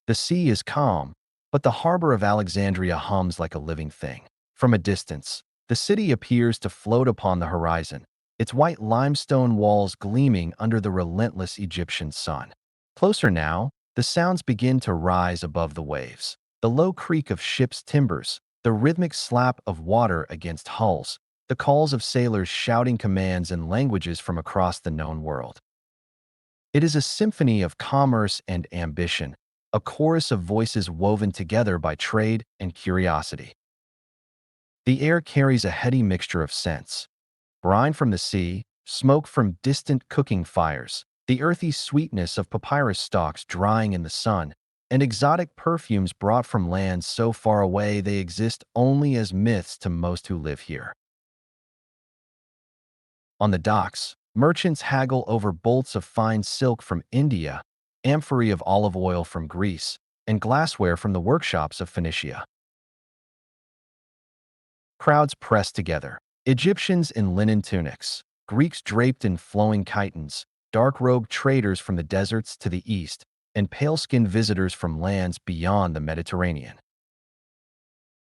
The sea is calm, but the harbor of Alexandria hums like a living thing. From a distance, the city appears to float upon the horizon, its white limestone walls gleaming under the relentless Egyptian sun. Closer now, the sounds begin to rise above the waves. The low creak of ships' timbers, the rhythmic slap of water against hulls, the calls of sailors shouting commands in languages from across the known world. It is a symphony of commerce and ambition, a chorus of voices woven together by trade and curiosity. The air carries a heady mixture of scents: brine from the sea, smoke from distant cooking fires, the earthy sweetness of papyrus stalks drying in the sun, and exotic perfumes brought from lands so far away they exist only as myths to most who live here. On the docks, merchants haggle over bolts of fine silk from India, amphorae of olive oil from Greece, and glassware from the workshops of Phoenicia. Crowds press together: Egyptians in linen tunics, Greeks draped in flowing chitons, dark-robed traders from the deserts to the east, and pale-skinned visitors from lands beyond the Mediterranean.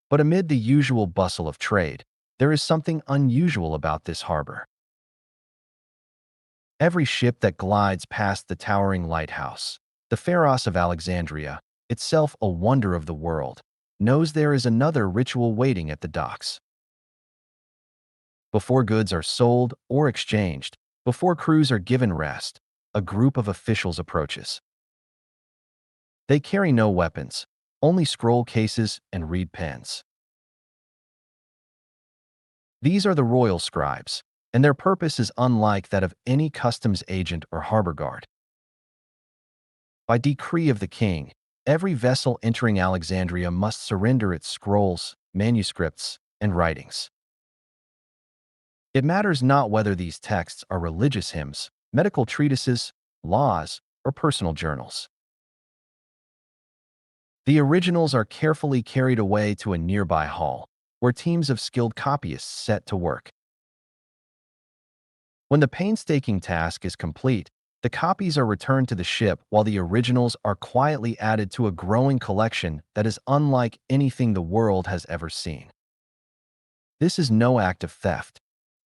But amid the usual bustle of trade, there is something unusual about this harbor. Every ship that glides past the towering lighthouse, the Pharos of Alexandria, itself a wonder of the world, knows there is another ritual waiting at the docks. Before goods are sold or exchanged, before crews are given rest, a group of officials approaches. They carry no weapons, only scroll cases and reed pens. These are the royal scribes, and their purpose is unlike that of any customs agent or harbor guard. By decree of the king, every vessel entering Alexandria must surrender its scrolls, manuscripts, and writings. It matters not whether these texts are religious hymns, medical treatises, laws, or personal journals. The originals are carefully carried away to a nearby hall, where teams of skilled copyists set to work. When the painstaking task is complete, the copies are returned to the ship while the originals are quietly added to a growing collection that is unlike anything the world has ever seen. This is no act of theft.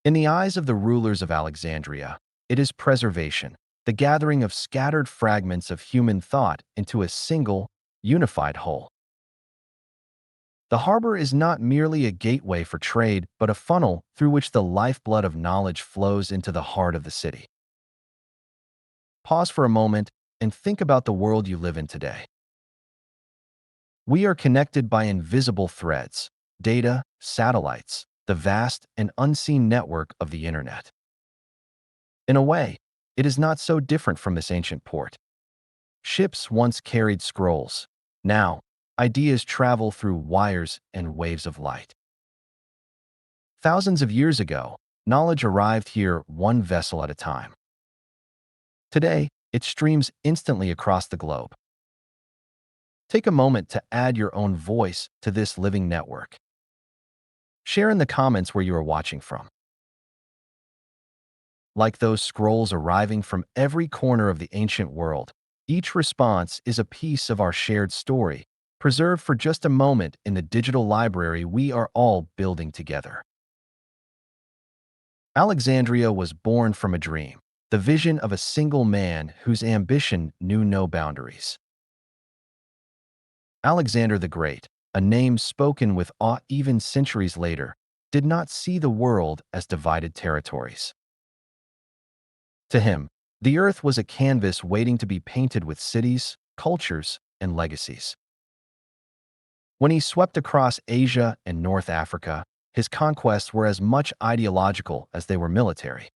In the eyes of the rulers of Alexandria, it is preservation, the gathering of scattered fragments of human thought into a single, unified whole. The harbor is not merely a gateway for trade, but a funnel through which the lifeblood of knowledge flows into the heart of the city. Pause for a moment and think about the world you live in today. We are connected by invisible threads, data, satellites, the vast and unseen network of the internet. In a way, it is not so different from this ancient port. Ships once carried scrolls. Now, ideas travel through wires and waves of light. Thousands of years ago, knowledge arrived here one vessel at a time. Today, it streams instantly across the globe. Take a moment to add your own voice to this living network. Share in the comments where you are watching from. Like those scrolls arriving from every corner of the ancient world, each response is a piece of our shared story, preserved for just a moment in the digital library we are all building together. Alexandria was born from a dream, the vision of a single man whose ambition knew no boundaries. Alexander the Great, a name spoken with awe even centuries later, did not see the world as divided territories. To him, the earth was a canvas waiting to be painted with cities, cultures, and legacies. When he swept across Asia and North Africa, his conquests were as much ideological as they were military.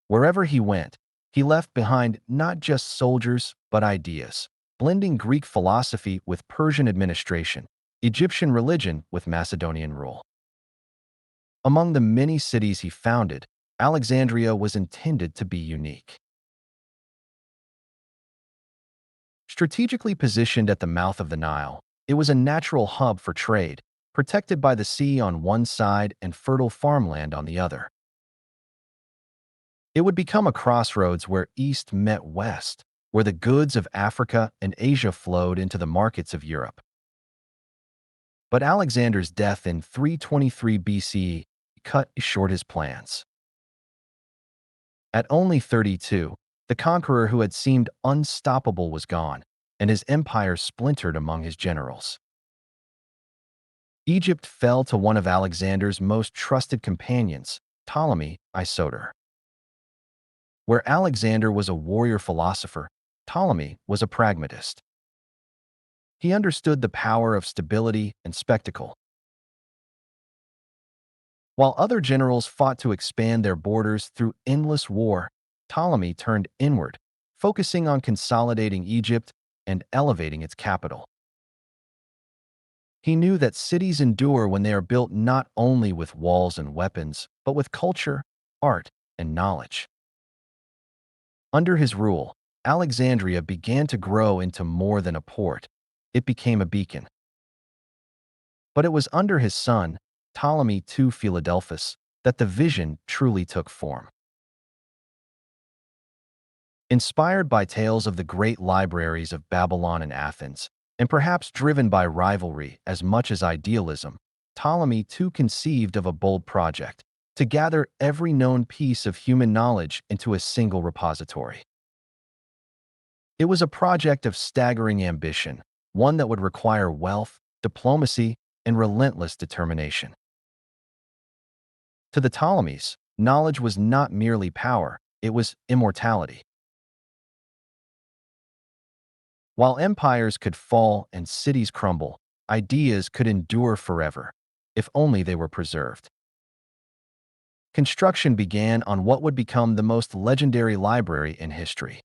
Wherever he went, he left behind not just soldiers, but ideas, blending Greek philosophy with Persian administration, Egyptian religion with Macedonian rule. Among the many cities he founded, Alexandria was intended to be unique. Strategically positioned at the mouth of the Nile, it was a natural hub for trade, protected by the sea on one side and fertile farmland on the other. It would become a crossroads where East met West, where the goods of Africa and Asia flowed into the markets of Europe. But Alexander's death in 323 BCE cut short his plans. At only 32, the conqueror who had seemed unstoppable was gone, and his empire splintered among his generals. Egypt fell to one of Alexander's most trusted companions, Ptolemy Isoter. Where Alexander was a warrior philosopher, Ptolemy was a pragmatist. He understood the power of stability and spectacle. While other generals fought to expand their borders through endless war, Ptolemy turned inward, focusing on consolidating Egypt and elevating its capital. He knew that cities endure when they are built not only with walls and weapons, but with culture, art, and knowledge. Under his rule, Alexandria began to grow into more than a port. It became a beacon. But it was under his son, Ptolemy II Philadelphus, that the vision truly took form. Inspired by tales of the great libraries of Babylon and Athens, and perhaps driven by rivalry as much as idealism, Ptolemy II conceived of a bold project to gather every known piece of human knowledge into a single repository. It was a project of staggering ambition, one that would require wealth, diplomacy, and relentless determination. To the Ptolemies, knowledge was not merely power, it was immortality. While empires could fall and cities crumble, ideas could endure forever, if only they were preserved. Construction began on what would become the most legendary library in history.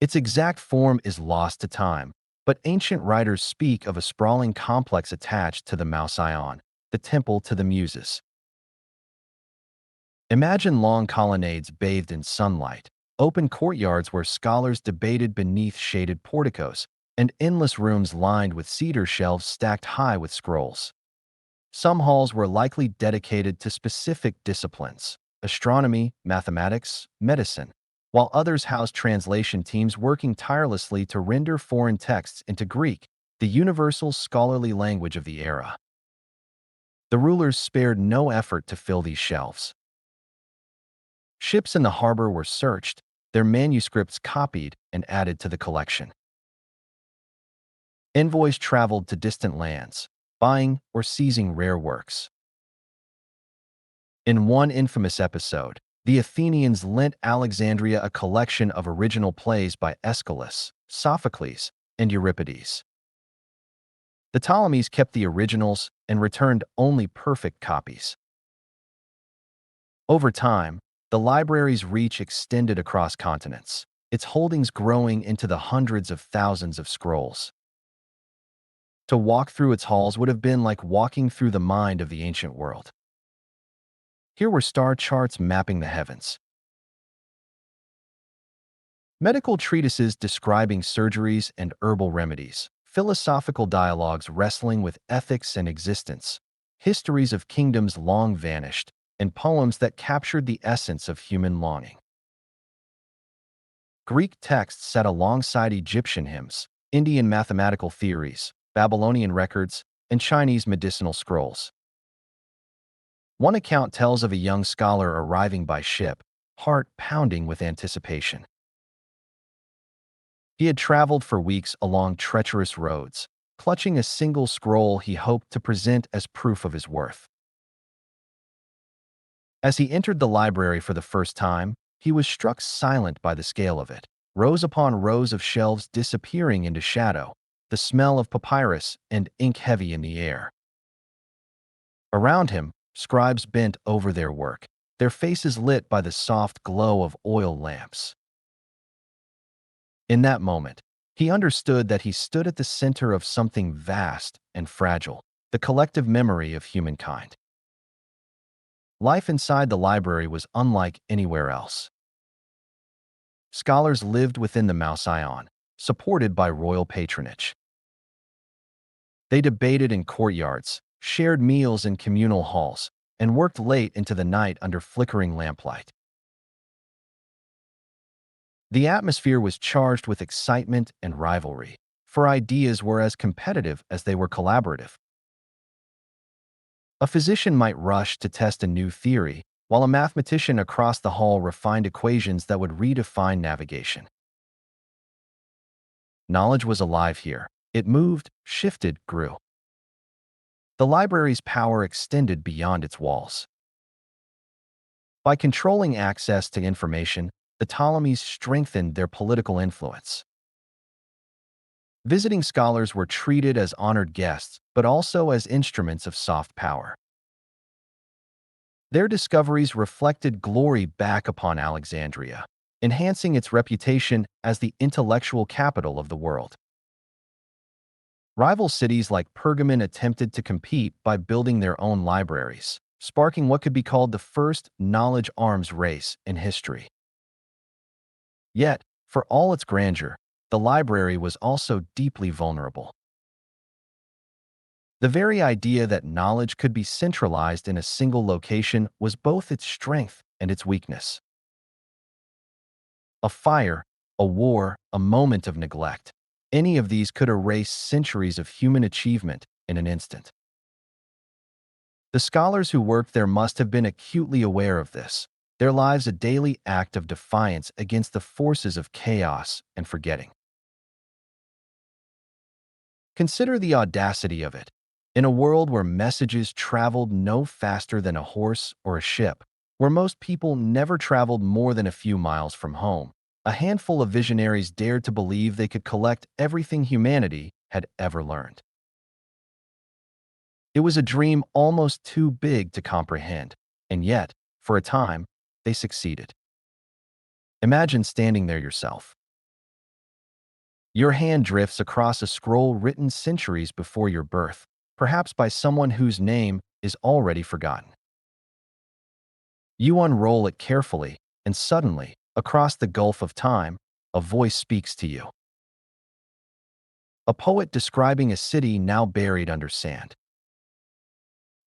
Its exact form is lost to time, but ancient writers speak of a sprawling complex attached to the Mouseion, the temple to the Muses. Imagine long colonnades bathed in sunlight, open courtyards where scholars debated beneath shaded porticos, and endless rooms lined with cedar shelves stacked high with scrolls. Some halls were likely dedicated to specific disciplines: astronomy, mathematics, medicine, while others housed translation teams working tirelessly to render foreign texts into Greek, the universal scholarly language of the era. The rulers spared no effort to fill these shelves. Ships in the harbor were searched, their manuscripts copied and added to the collection. Envoys traveled to distant lands, buying or seizing rare works. In one infamous episode, the Athenians lent Alexandria a collection of original plays by Aeschylus, Sophocles, and Euripides. The Ptolemies kept the originals and returned only perfect copies. Over time, the library's reach extended across continents, its holdings growing into the hundreds of thousands of scrolls. To walk through its halls would have been like walking through the mind of the ancient world. Here were star charts mapping the heavens, medical treatises describing surgeries and herbal remedies, philosophical dialogues wrestling with ethics and existence, histories of kingdoms long vanished, and poems that captured the essence of human longing. Greek texts sat alongside Egyptian hymns, Indian mathematical theories, Babylonian records, and Chinese medicinal scrolls. One account tells of a young scholar arriving by ship, heart pounding with anticipation. He had traveled for weeks along treacherous roads, clutching a single scroll he hoped to present as proof of his worth. As he entered the library for the first time, he was struck silent by the scale of it. Rows upon rows of shelves disappearing into shadow, the smell of papyrus and ink heavy in the air. Around him, scribes bent over their work, their faces lit by the soft glow of oil lamps. In that moment, he understood that he stood at the center of something vast and fragile, the collective memory of humankind. Life inside the library was unlike anywhere else. Scholars lived within the Mouseion, supported by royal patronage. They debated in courtyards, shared meals in communal halls, and worked late into the night under flickering lamplight. The atmosphere was charged with excitement and rivalry, for ideas were as competitive as they were collaborative. A physician might rush to test a new theory, while a mathematician across the hall refined equations that would redefine navigation. Knowledge was alive here. It moved, shifted, grew. The library's power extended beyond its walls. By controlling access to information, the Ptolemies strengthened their political influence. Visiting scholars were treated as honored guests, but also as instruments of soft power. Their discoveries reflected glory back upon Alexandria, enhancing its reputation as the intellectual capital of the world. Rival cities like Pergamon attempted to compete by building their own libraries, sparking what could be called the first knowledge arms race in history. Yet, for all its grandeur, the library was also deeply vulnerable. The very idea that knowledge could be centralized in a single location was both its strength and its weakness. A fire, a war, a moment of neglect. Any of these could erase centuries of human achievement in an instant. The scholars who worked there must have been acutely aware of this, their lives a daily act of defiance against the forces of chaos and forgetting. Consider the audacity of it. In a world where messages traveled no faster than a horse or a ship, where most people never traveled more than a few miles from home, a handful of visionaries dared to believe they could collect everything humanity had ever learned. It was a dream almost too big to comprehend, and yet, for a time, they succeeded. Imagine standing there yourself. Your hand drifts across a scroll written centuries before your birth, perhaps by someone whose name is already forgotten. You unroll it carefully, and suddenly, across the gulf of time, a voice speaks to you. A poet describing a city now buried under sand.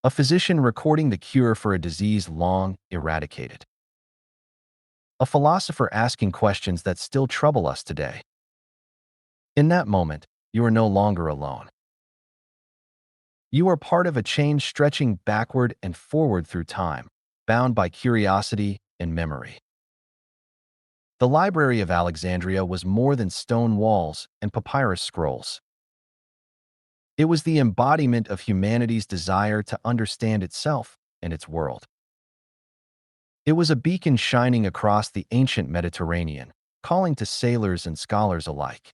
A physician recording the cure for a disease long eradicated. A philosopher asking questions that still trouble us today. In that moment, you are no longer alone. You are part of a chain stretching backward and forward through time, bound by curiosity and memory. The Library of Alexandria was more than stone walls and papyrus scrolls. It was the embodiment of humanity's desire to understand itself and its world. It was a beacon shining across the ancient Mediterranean, calling to sailors and scholars alike.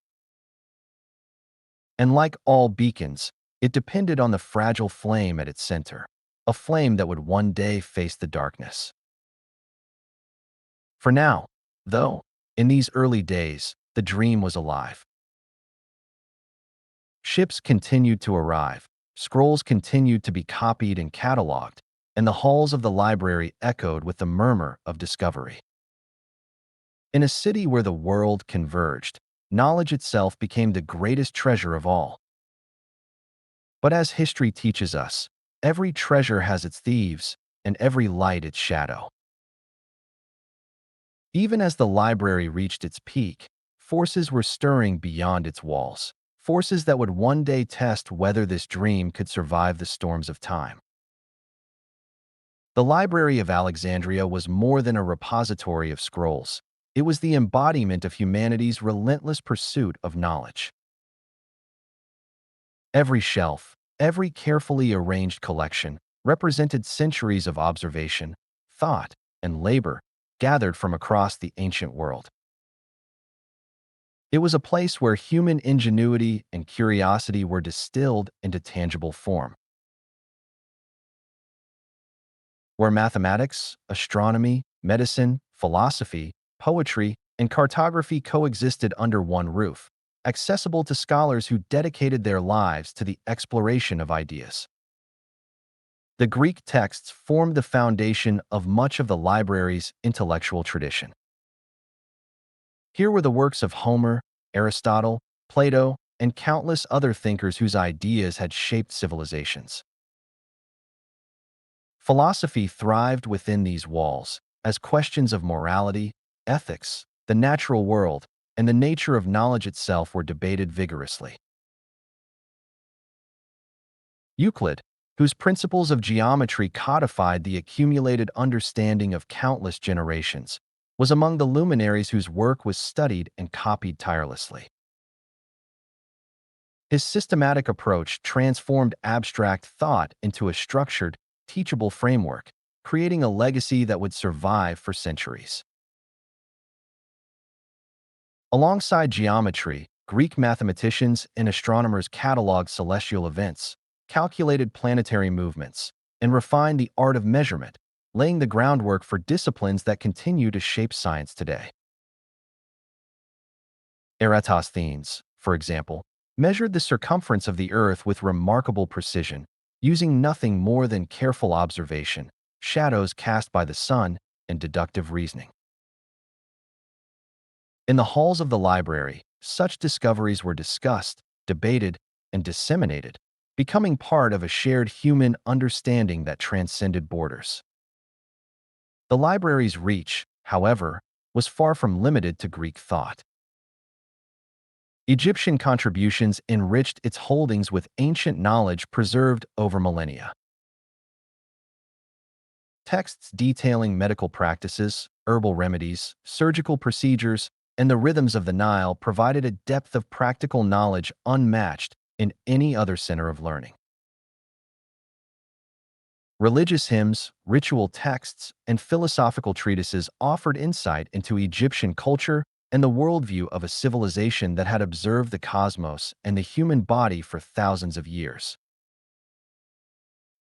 And like all beacons, it depended on the fragile flame at its center, a flame that would one day face the darkness. For now, though, in these early days, the dream was alive. Ships continued to arrive, scrolls continued to be copied and cataloged, and the halls of the library echoed with the murmur of discovery. In a city where the world converged, knowledge itself became the greatest treasure of all. But as history teaches us, every treasure has its thieves, and every light its shadow. Even as the library reached its peak, forces were stirring beyond its walls, forces that would one day test whether this dream could survive the storms of time. The Library of Alexandria was more than a repository of scrolls. It was the embodiment of humanity's relentless pursuit of knowledge. Every shelf, every carefully arranged collection, represented centuries of observation, thought, and labor gathered from across the ancient world. It was a place where human ingenuity and curiosity were distilled into tangible form, where mathematics, astronomy, medicine, philosophy, poetry, and cartography coexisted under one roof, accessible to scholars who dedicated their lives to the exploration of ideas. The Greek texts formed the foundation of much of the library's intellectual tradition. Here were the works of Homer, Aristotle, Plato, and countless other thinkers whose ideas had shaped civilizations. Philosophy thrived within these walls, as questions of morality, ethics, the natural world, and the nature of knowledge itself were debated vigorously. Euclid, whose principles of geometry codified the accumulated understanding of countless generations, was among the luminaries whose work was studied and copied tirelessly. His systematic approach transformed abstract thought into a structured, teachable framework, creating a legacy that would survive for centuries. Alongside geometry, Greek mathematicians and astronomers cataloged celestial events, calculated planetary movements, and refined the art of measurement, laying the groundwork for disciplines that continue to shape science today. Eratosthenes, for example, measured the circumference of the Earth with remarkable precision, using nothing more than careful observation, shadows cast by the sun, and deductive reasoning. In the halls of the library, such discoveries were discussed, debated, and disseminated, becoming part of a shared human understanding that transcended borders. The library's reach, however, was far from limited to Greek thought. Egyptian contributions enriched its holdings with ancient knowledge preserved over millennia. Texts detailing medical practices, herbal remedies, surgical procedures, and the rhythms of the Nile provided a depth of practical knowledge unmatched in any other center of learning. Religious hymns, ritual texts, and philosophical treatises offered insight into Egyptian culture and the worldview of a civilization that had observed the cosmos and the human body for thousands of years.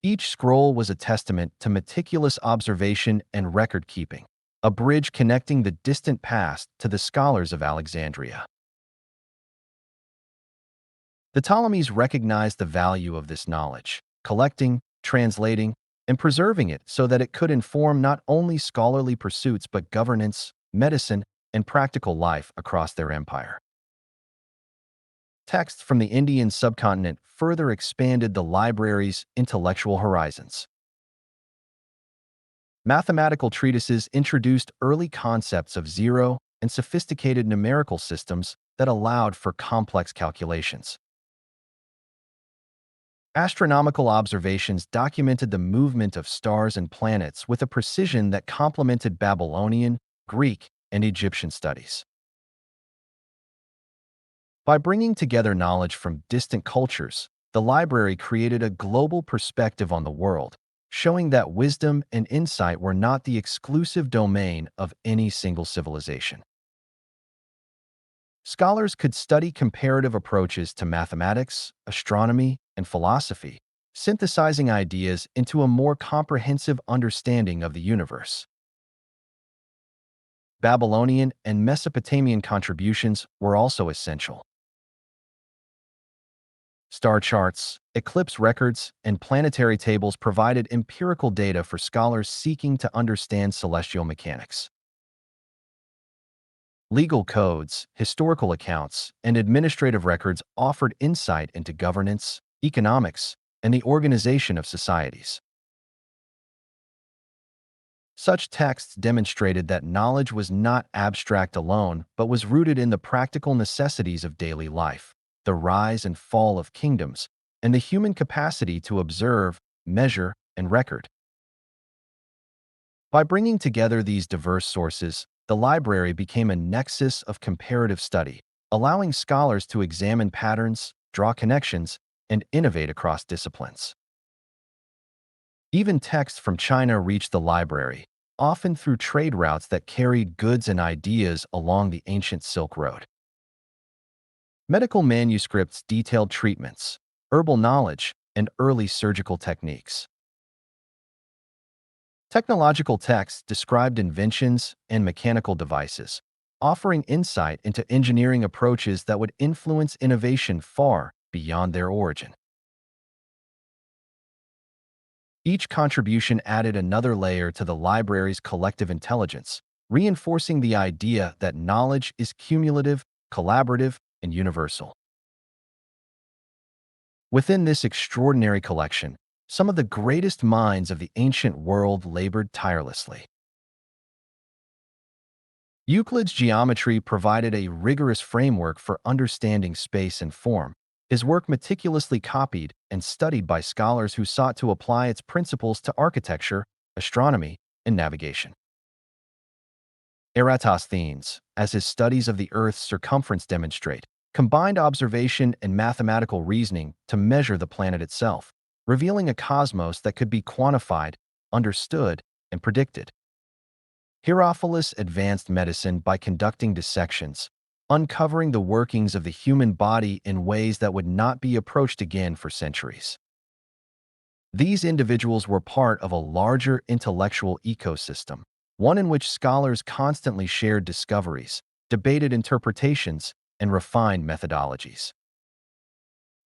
Each scroll was a testament to meticulous observation and record-keeping, a bridge connecting the distant past to the scholars of Alexandria. The Ptolemies recognized the value of this knowledge, collecting, translating, and preserving it so that it could inform not only scholarly pursuits but governance, medicine, and practical life across their empire. Texts from the Indian subcontinent further expanded the library's intellectual horizons. Mathematical treatises introduced early concepts of zero and sophisticated numerical systems that allowed for complex calculations. Astronomical observations documented the movement of stars and planets with a precision that complemented Babylonian, Greek, and Egyptian studies. By bringing together knowledge from distant cultures, the library created a global perspective on the world, showing that wisdom and insight were not the exclusive domain of any single civilization. Scholars could study comparative approaches to mathematics, astronomy, and philosophy, synthesizing ideas into a more comprehensive understanding of the universe. Babylonian and Mesopotamian contributions were also essential. Star charts, eclipse records, and planetary tables provided empirical data for scholars seeking to understand celestial mechanics. Legal codes, historical accounts, and administrative records offered insight into governance, economics, and the organization of societies. Such texts demonstrated that knowledge was not abstract alone, but was rooted in the practical necessities of daily life, the rise and fall of kingdoms, and the human capacity to observe, measure, and record. By bringing together these diverse sources, the library became a nexus of comparative study, allowing scholars to examine patterns, draw connections, and innovate across disciplines. Even texts from China reached the library, often through trade routes that carried goods and ideas along the ancient Silk Road. Medical manuscripts detailed treatments, herbal knowledge, and early surgical techniques. Technological texts described inventions and mechanical devices, offering insight into engineering approaches that would influence innovation far beyond their origin. Each contribution added another layer to the library's collective intelligence, reinforcing the idea that knowledge is cumulative, collaborative, and universal. Within this extraordinary collection, some of the greatest minds of the ancient world labored tirelessly. Euclid's geometry provided a rigorous framework for understanding space and form. His work meticulously copied and studied by scholars who sought to apply its principles to architecture, astronomy, and navigation. Eratosthenes, as his studies of the Earth's circumference demonstrate, combined observation and mathematical reasoning to measure the planet itself, revealing a cosmos that could be quantified, understood, and predicted. Herophilus advanced medicine by conducting dissections, uncovering the workings of the human body in ways that would not be approached again for centuries. These individuals were part of a larger intellectual ecosystem, one in which scholars constantly shared discoveries, debated interpretations, and refined methodologies.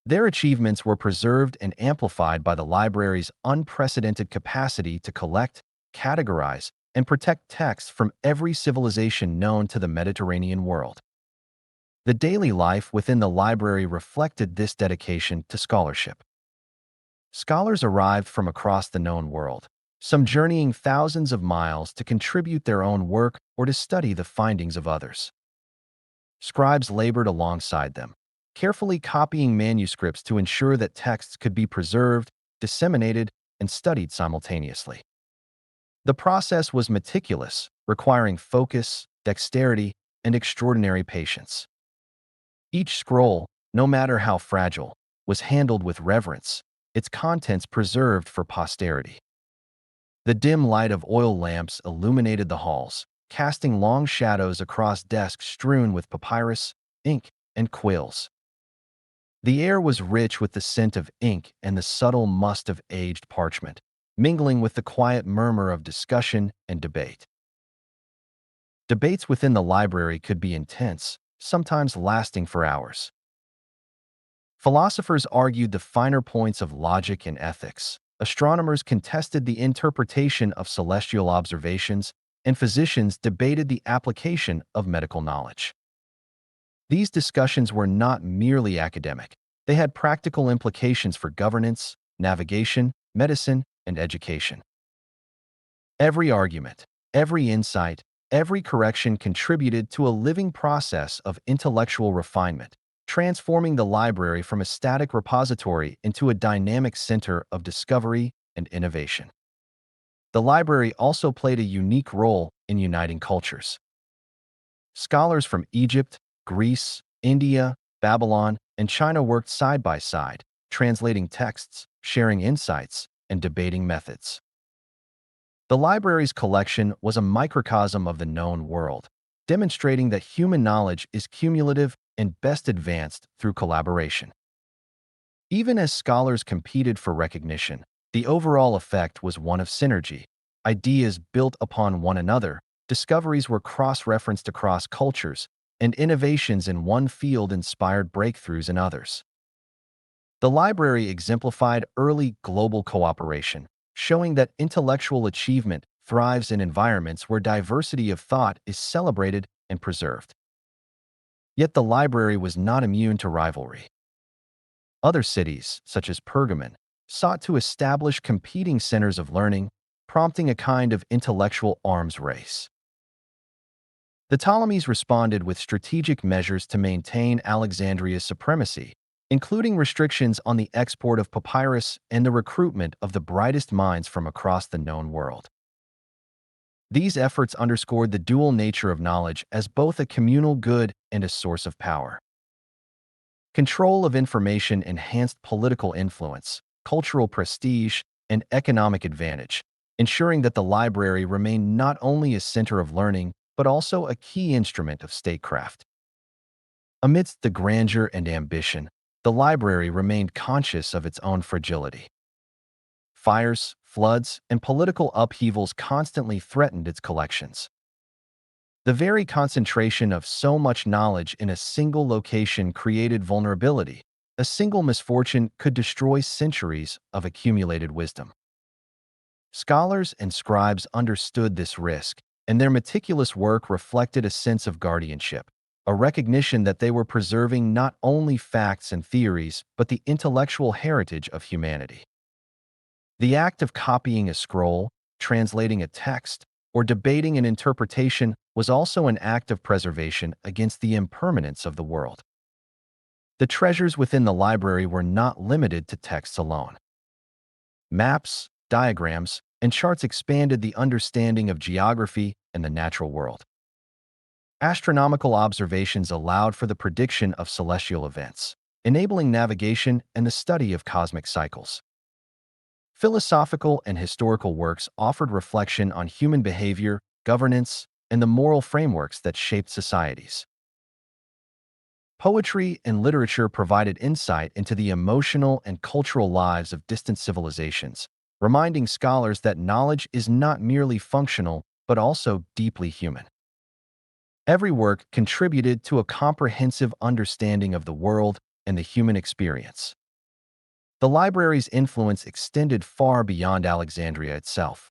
Their achievements were preserved and amplified by the library's unprecedented capacity to collect, categorize, and protect texts from every civilization known to the Mediterranean world. The daily life within the library reflected this dedication to scholarship. Scholars arrived from across the known world, some journeying thousands of miles to contribute their own work or to study the findings of others. Scribes labored alongside them, carefully copying manuscripts to ensure that texts could be preserved, disseminated, and studied simultaneously. The process was meticulous, requiring focus, dexterity, and extraordinary patience. Each scroll, no matter how fragile, was handled with reverence, its contents preserved for posterity. The dim light of oil lamps illuminated the halls, casting long shadows across desks strewn with papyrus, ink, and quills. The air was rich with the scent of ink and the subtle must of aged parchment, mingling with the quiet murmur of discussion and debate. Debates within the library could be intense, sometimes lasting for hours. Philosophers argued the finer points of logic and ethics. Astronomers contested the interpretation of celestial observations, and physicians debated the application of medical knowledge. These discussions were not merely academic. They had practical implications for governance, navigation, medicine, and education. Every argument, every insight, every correction contributed to a living process of intellectual refinement, transforming the library from a static repository into a dynamic center of discovery and innovation. The library also played a unique role in uniting cultures. Scholars from Egypt, Greece, India, Babylon, and China worked side by side, translating texts, sharing insights, and debating methods. The library's collection was a microcosm of the known world, demonstrating that human knowledge is cumulative and best advanced through collaboration. Even as scholars competed for recognition, the overall effect was one of synergy. Ideas built upon one another, discoveries were cross-referenced across cultures, and innovations in one field inspired breakthroughs in others. The library exemplified early global cooperation, showing that intellectual achievement thrives in environments where diversity of thought is celebrated and preserved. Yet the library was not immune to rivalry. Other cities, such as Pergamon, sought to establish competing centers of learning, prompting a kind of intellectual arms race. The Ptolemies responded with strategic measures to maintain Alexandria's supremacy, including restrictions on the export of papyrus and the recruitment of the brightest minds from across the known world. These efforts underscored the dual nature of knowledge as both a communal good and a source of power. Control of information enhanced political influence, cultural prestige, and economic advantage, ensuring that the library remained not only a center of learning but also a key instrument of statecraft. Amidst the grandeur and ambition, the library remained conscious of its own fragility. Fires, floods, and political upheavals constantly threatened its collections. The very concentration of so much knowledge in a single location created vulnerability. A single misfortune could destroy centuries of accumulated wisdom. Scholars and scribes understood this risk, and their meticulous work reflected a sense of guardianship, a recognition that they were preserving not only facts and theories, but the intellectual heritage of humanity. The act of copying a scroll, translating a text, or debating an interpretation was also an act of preservation against the impermanence of the world. The treasures within the library were not limited to texts alone. Maps, diagrams, and charts expanded the understanding of geography and the natural world. Astronomical observations allowed for the prediction of celestial events, enabling navigation and the study of cosmic cycles. Philosophical and historical works offered reflection on human behavior, governance, and the moral frameworks that shaped societies. Poetry and literature provided insight into the emotional and cultural lives of distant civilizations, reminding scholars that knowledge is not merely functional but also deeply human. Every work contributed to a comprehensive understanding of the world and the human experience. The library's influence extended far beyond Alexandria itself.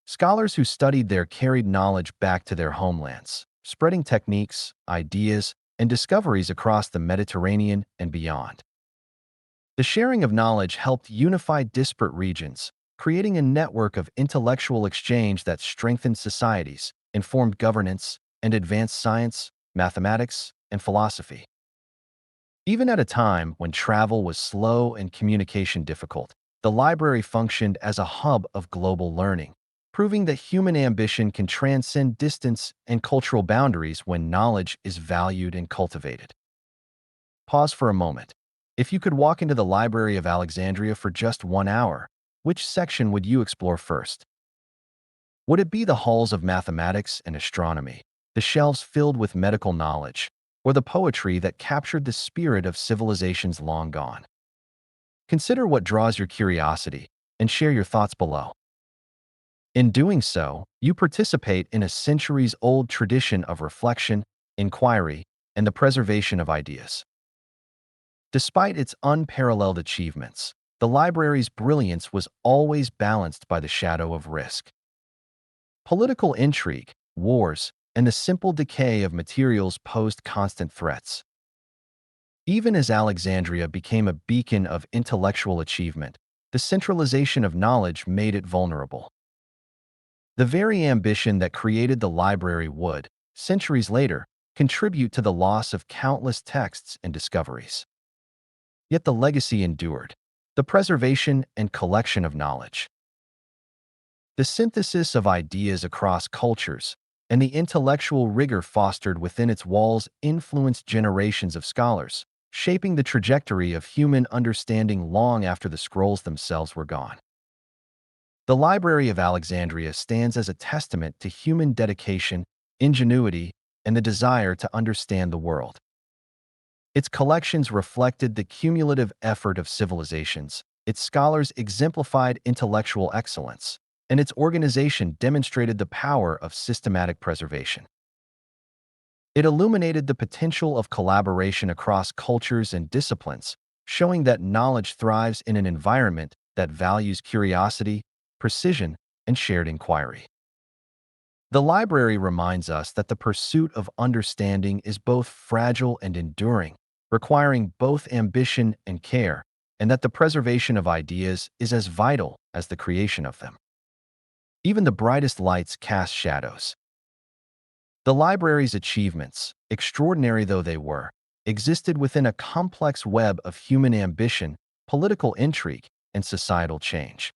Scholars who studied there carried knowledge back to their homelands, spreading techniques, ideas, and discoveries across the Mediterranean and beyond. The sharing of knowledge helped unify disparate regions, creating a network of intellectual exchange that strengthened societies, informed governance, and advanced science, mathematics, and philosophy. Even at a time when travel was slow and communication difficult, the library functioned as a hub of global learning, proving that human ambition can transcend distance and cultural boundaries when knowledge is valued and cultivated. Pause for a moment. If you could walk into the Library of Alexandria for just 1 hour, which section would you explore first? Would it be the halls of mathematics and astronomy, the shelves filled with medical knowledge, or the poetry that captured the spirit of civilizations long gone? Consider what draws your curiosity and share your thoughts below. In doing so, you participate in a centuries-old tradition of reflection, inquiry, and the preservation of ideas. Despite its unparalleled achievements, the library's brilliance was always balanced by the shadow of risk. Political intrigue, wars, and the simple decay of materials posed constant threats. Even as Alexandria became a beacon of intellectual achievement, the centralization of knowledge made it vulnerable. The very ambition that created the library would, centuries later, contribute to the loss of countless texts and discoveries. Yet the legacy endured, the preservation and collection of knowledge. The synthesis of ideas across cultures and the intellectual rigor fostered within its walls influenced generations of scholars, shaping the trajectory of human understanding long after the scrolls themselves were gone. The Library of Alexandria stands as a testament to human dedication, ingenuity, and the desire to understand the world. Its collections reflected the cumulative effort of civilizations, its scholars exemplified intellectual excellence, and its organization demonstrated the power of systematic preservation. It illuminated the potential of collaboration across cultures and disciplines, showing that knowledge thrives in an environment that values curiosity, precision, and shared inquiry. The library reminds us that the pursuit of understanding is both fragile and enduring, requiring both ambition and care, and that the preservation of ideas is as vital as the creation of them. Even the brightest lights cast shadows. The library's achievements, extraordinary though they were, existed within a complex web of human ambition, political intrigue, and societal change.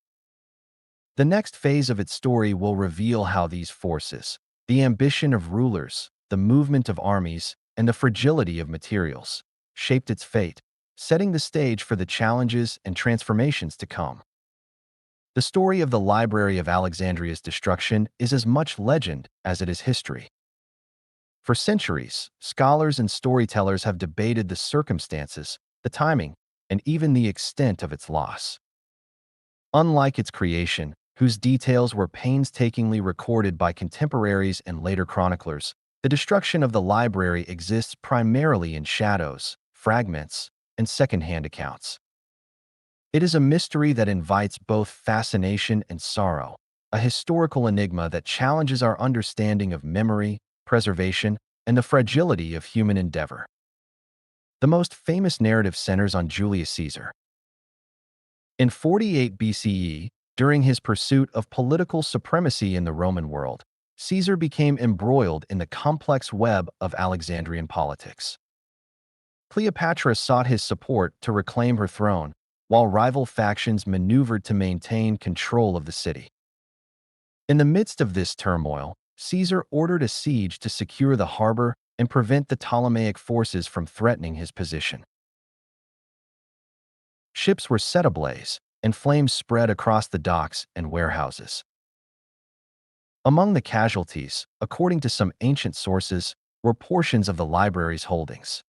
The next phase of its story will reveal how these forces, the ambition of rulers, the movement of armies, and the fragility of materials, shaped its fate, setting the stage for the challenges and transformations to come. The story of the Library of Alexandria's destruction is as much legend as it is history. For centuries, scholars and storytellers have debated the circumstances, the timing, and even the extent of its loss. Unlike its creation, whose details were painstakingly recorded by contemporaries and later chroniclers, the destruction of the library exists primarily in shadows, fragments, and second-hand accounts. It is a mystery that invites both fascination and sorrow, a historical enigma that challenges our understanding of memory, preservation, and the fragility of human endeavor. The most famous narrative centers on Julius Caesar. In 48 BCE, During his pursuit of political supremacy in the Roman world, Caesar became embroiled in the complex web of Alexandrian politics. Cleopatra sought his support to reclaim her throne, while rival factions maneuvered to maintain control of the city. In the midst of this turmoil, Caesar ordered a siege to secure the harbor and prevent the Ptolemaic forces from threatening his position. Ships were set ablaze, and flames spread across the docks and warehouses. Among the casualties, according to some ancient sources, were portions of the library's holdings.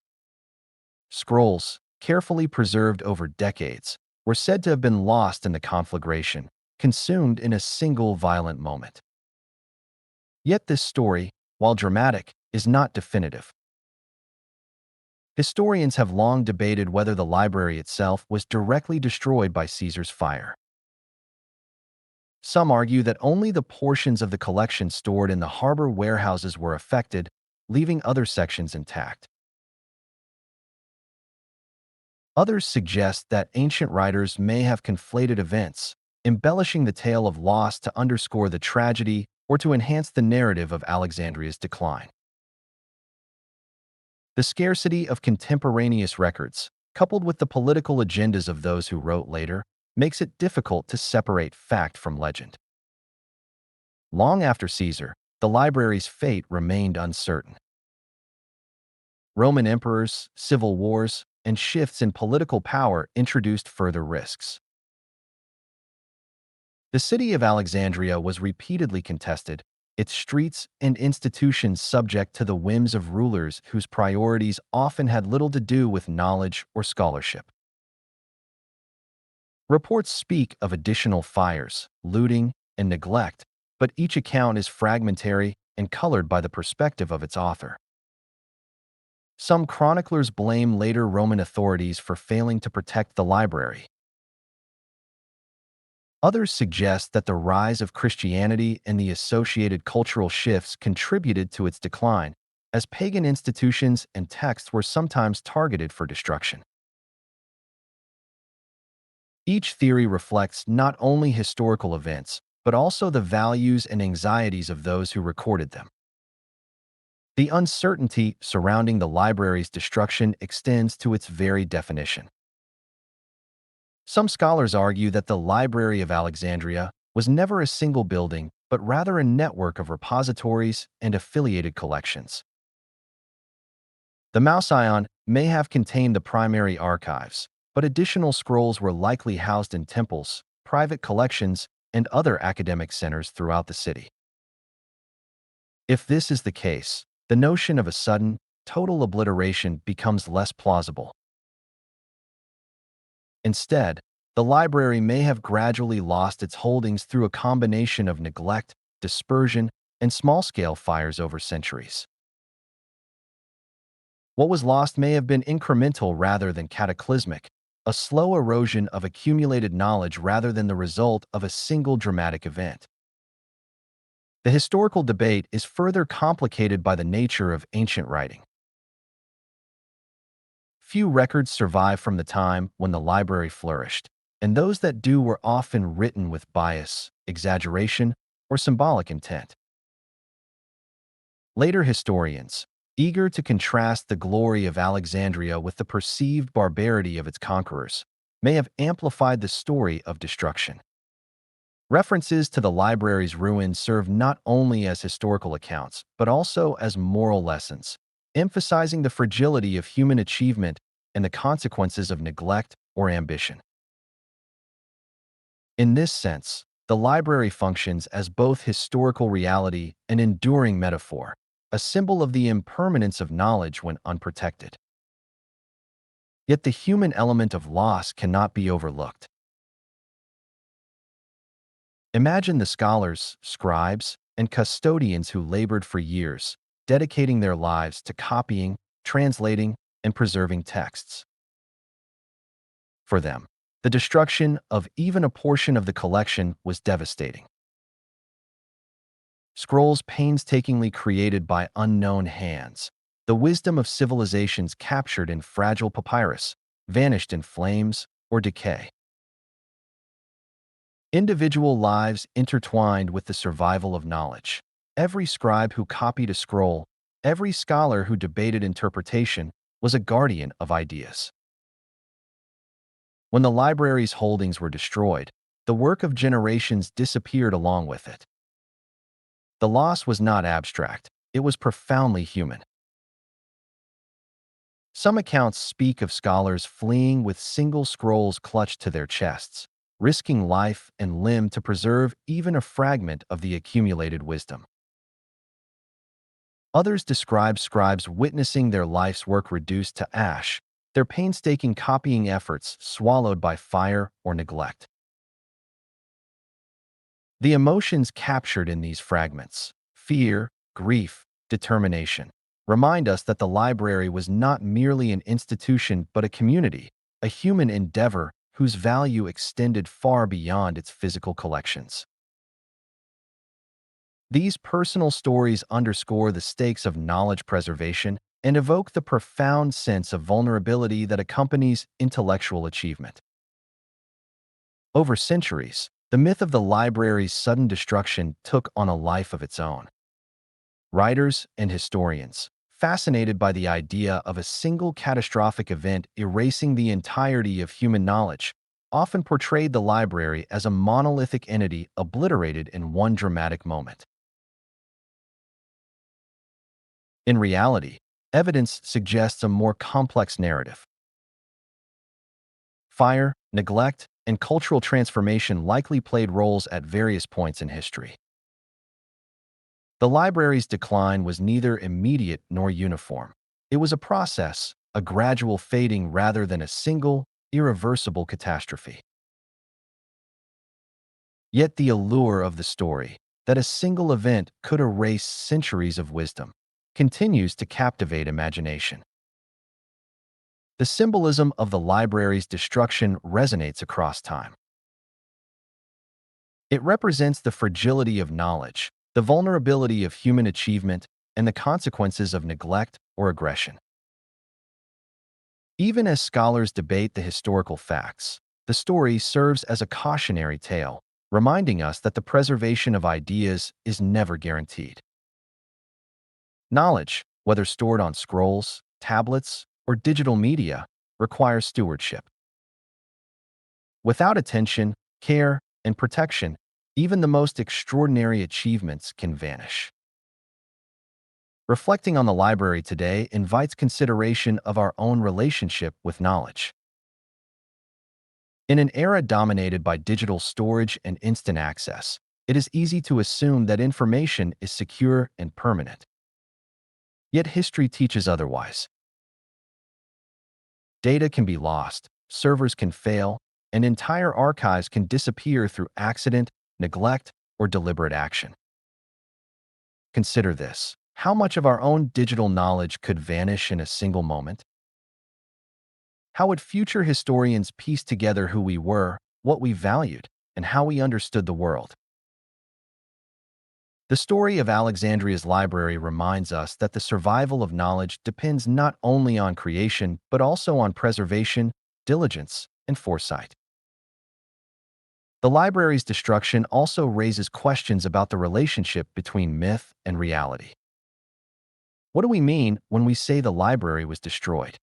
Scrolls, carefully preserved over decades, were said to have been lost in the conflagration, consumed in a single violent moment. Yet this story, while dramatic, is not definitive. Historians have long debated whether the library itself was directly destroyed by Caesar's fire. Some argue that only the portions of the collection stored in the harbor warehouses were affected, leaving other sections intact. Others suggest that ancient writers may have conflated events, embellishing the tale of loss to underscore the tragedy or to enhance the narrative of Alexandria's decline. The scarcity of contemporaneous records, coupled with the political agendas of those who wrote later, makes it difficult to separate fact from legend. Long after Caesar, the library's fate remained uncertain. Roman emperors, civil wars, and shifts in political power introduced further risks. The city of Alexandria was repeatedly contested, its streets and institutions subject to the whims of rulers whose priorities often had little to do with knowledge or scholarship. Reports speak of additional fires, looting, and neglect, but each account is fragmentary and colored by the perspective of its author. Some chroniclers blame later Roman authorities for failing to protect the library. Others suggest that the rise of Christianity and the associated cultural shifts contributed to its decline, as pagan institutions and texts were sometimes targeted for destruction. Each theory reflects not only historical events, but also the values and anxieties of those who recorded them. The uncertainty surrounding the library's destruction extends to its very definition. Some scholars argue that the Library of Alexandria was never a single building, but rather a network of repositories and affiliated collections. The Mouseion may have contained the primary archives, but additional scrolls were likely housed in temples, private collections, and other academic centers throughout the city. If this is the case, the notion of a sudden, total obliteration becomes less plausible. Instead, the library may have gradually lost its holdings through a combination of neglect, dispersion, and small-scale fires over centuries. What was lost may have been incremental rather than cataclysmic, a slow erosion of accumulated knowledge rather than the result of a single dramatic event. The historical debate is further complicated by the nature of ancient writing. Few records survive from the time when the library flourished, and those that do were often written with bias, exaggeration, or symbolic intent. Later historians, eager to contrast the glory of Alexandria with the perceived barbarity of its conquerors, may have amplified the story of destruction. References to the library's ruins serve not only as historical accounts, but also as moral lessons, emphasizing the fragility of human achievement and the consequences of neglect or ambition. In this sense, the library functions as both historical reality and enduring metaphor, a symbol of the impermanence of knowledge when unprotected. Yet the human element of loss cannot be overlooked. Imagine the scholars, scribes, and custodians who labored for years, dedicating their lives to copying, translating, and preserving texts. For them, the destruction of even a portion of the collection was devastating. Scrolls painstakingly created by unknown hands, the wisdom of civilizations captured in fragile papyrus, vanished in flames or decay. Individual lives intertwined with the survival of knowledge. Every scribe who copied a scroll, every scholar who debated interpretation was a guardian of ideas. When the library's holdings were destroyed, the work of generations disappeared along with it. The loss was not abstract, it was profoundly human. Some accounts speak of scholars fleeing with single scrolls clutched to their chests, risking life and limb to preserve even a fragment of the accumulated wisdom. Others describe scribes witnessing their life's work reduced to ash, their painstaking copying efforts swallowed by fire or neglect. The emotions captured in these fragments, fear, grief, determination, remind us that the library was not merely an institution but a community, a human endeavor whose value extended far beyond its physical collections. These personal stories underscore the stakes of knowledge preservation and evoke the profound sense of vulnerability that accompanies intellectual achievement. Over centuries, the myth of the library's sudden destruction took on a life of its own. Writers and historians, fascinated by the idea of a single catastrophic event erasing the entirety of human knowledge, often portrayed the library as a monolithic entity obliterated in one dramatic moment. In reality, evidence suggests a more complex narrative. Fire, neglect, and cultural transformation likely played roles at various points in history. The library's decline was neither immediate nor uniform. It was a process, a gradual fading rather than a single, irreversible catastrophe. Yet the allure of the story, that a single event could erase centuries of wisdom, continues to captivate imagination. The symbolism of the library's destruction resonates across time. It represents the fragility of knowledge, the vulnerability of human achievement, and the consequences of neglect or aggression. Even as scholars debate the historical facts, the story serves as a cautionary tale, reminding us that the preservation of ideas is never guaranteed. Knowledge, whether stored on scrolls, tablets, or digital media, requires stewardship. Without attention, care, and protection, even the most extraordinary achievements can vanish. Reflecting on the library today invites consideration of our own relationship with knowledge. In an era dominated by digital storage and instant access, it is easy to assume that information is secure and permanent. Yet history teaches otherwise. Data can be lost, servers can fail, and entire archives can disappear through accident, neglect, or deliberate action. Consider this: how much of our own digital knowledge could vanish in a single moment? How would future historians piece together who we were, what we valued, and how we understood the world? The story of Alexandria's library reminds us that the survival of knowledge depends not only on creation but also on preservation, diligence, and foresight. The library's destruction also raises questions about the relationship between myth and reality. What do we mean when we say the library was destroyed?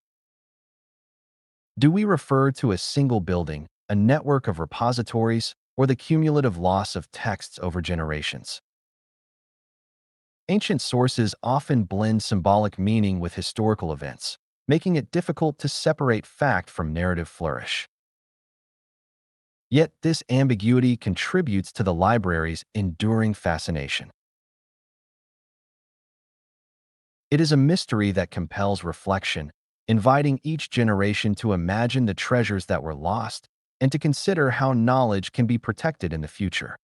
Do we refer to a single building, a network of repositories, or the cumulative loss of texts over generations? Ancient sources often blend symbolic meaning with historical events, making it difficult to separate fact from narrative flourish. Yet this ambiguity contributes to the library's enduring fascination. It is a mystery that compels reflection, inviting each generation to imagine the treasures that were lost and to consider how knowledge can be protected in the future.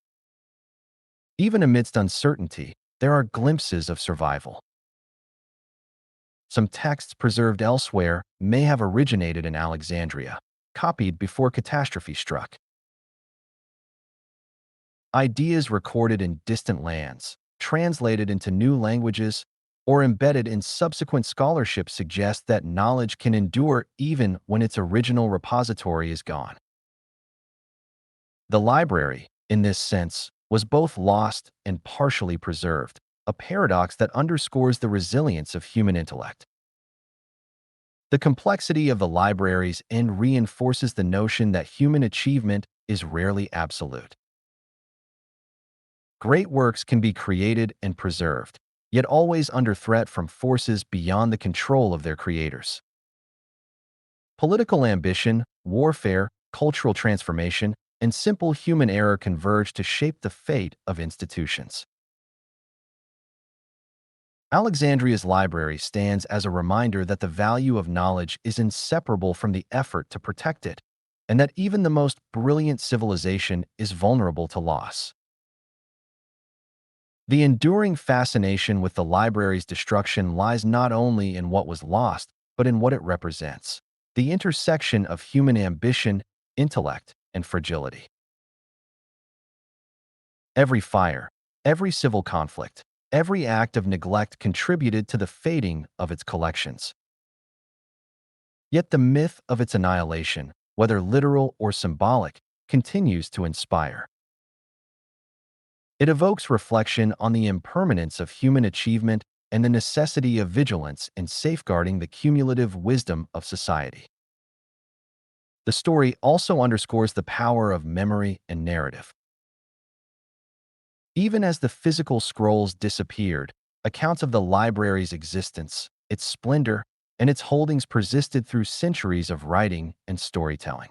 Even amidst uncertainty, there are glimpses of survival. Some texts preserved elsewhere may have originated in Alexandria, copied before catastrophe struck. Ideas recorded in distant lands, translated into new languages, or embedded in subsequent scholarship suggest that knowledge can endure even when its original repository is gone. The library, in this sense, was both lost and partially preserved, a paradox that underscores the resilience of human intellect. The complexity of the libraries and reinforces the notion that human achievement is rarely absolute. Great works can be created and preserved, yet always under threat from forces beyond the control of their creators. Political ambition, warfare, cultural transformation, and simple human error converge to shape the fate of institutions. Alexandria's library stands as a reminder that the value of knowledge is inseparable from the effort to protect it, and that even the most brilliant civilization is vulnerable to loss. The enduring fascination with the library's destruction lies not only in what was lost, but in what it represents: the intersection of human ambition, intellect, and fragility. Every fire, every civil conflict, every act of neglect contributed to the fading of its collections. Yet the myth of its annihilation, whether literal or symbolic, continues to inspire. It evokes reflection on the impermanence of human achievement and the necessity of vigilance in safeguarding the cumulative wisdom of society. The story also underscores the power of memory and narrative. Even as the physical scrolls disappeared, accounts of the library's existence, its splendor, and its holdings persisted through centuries of writing and storytelling.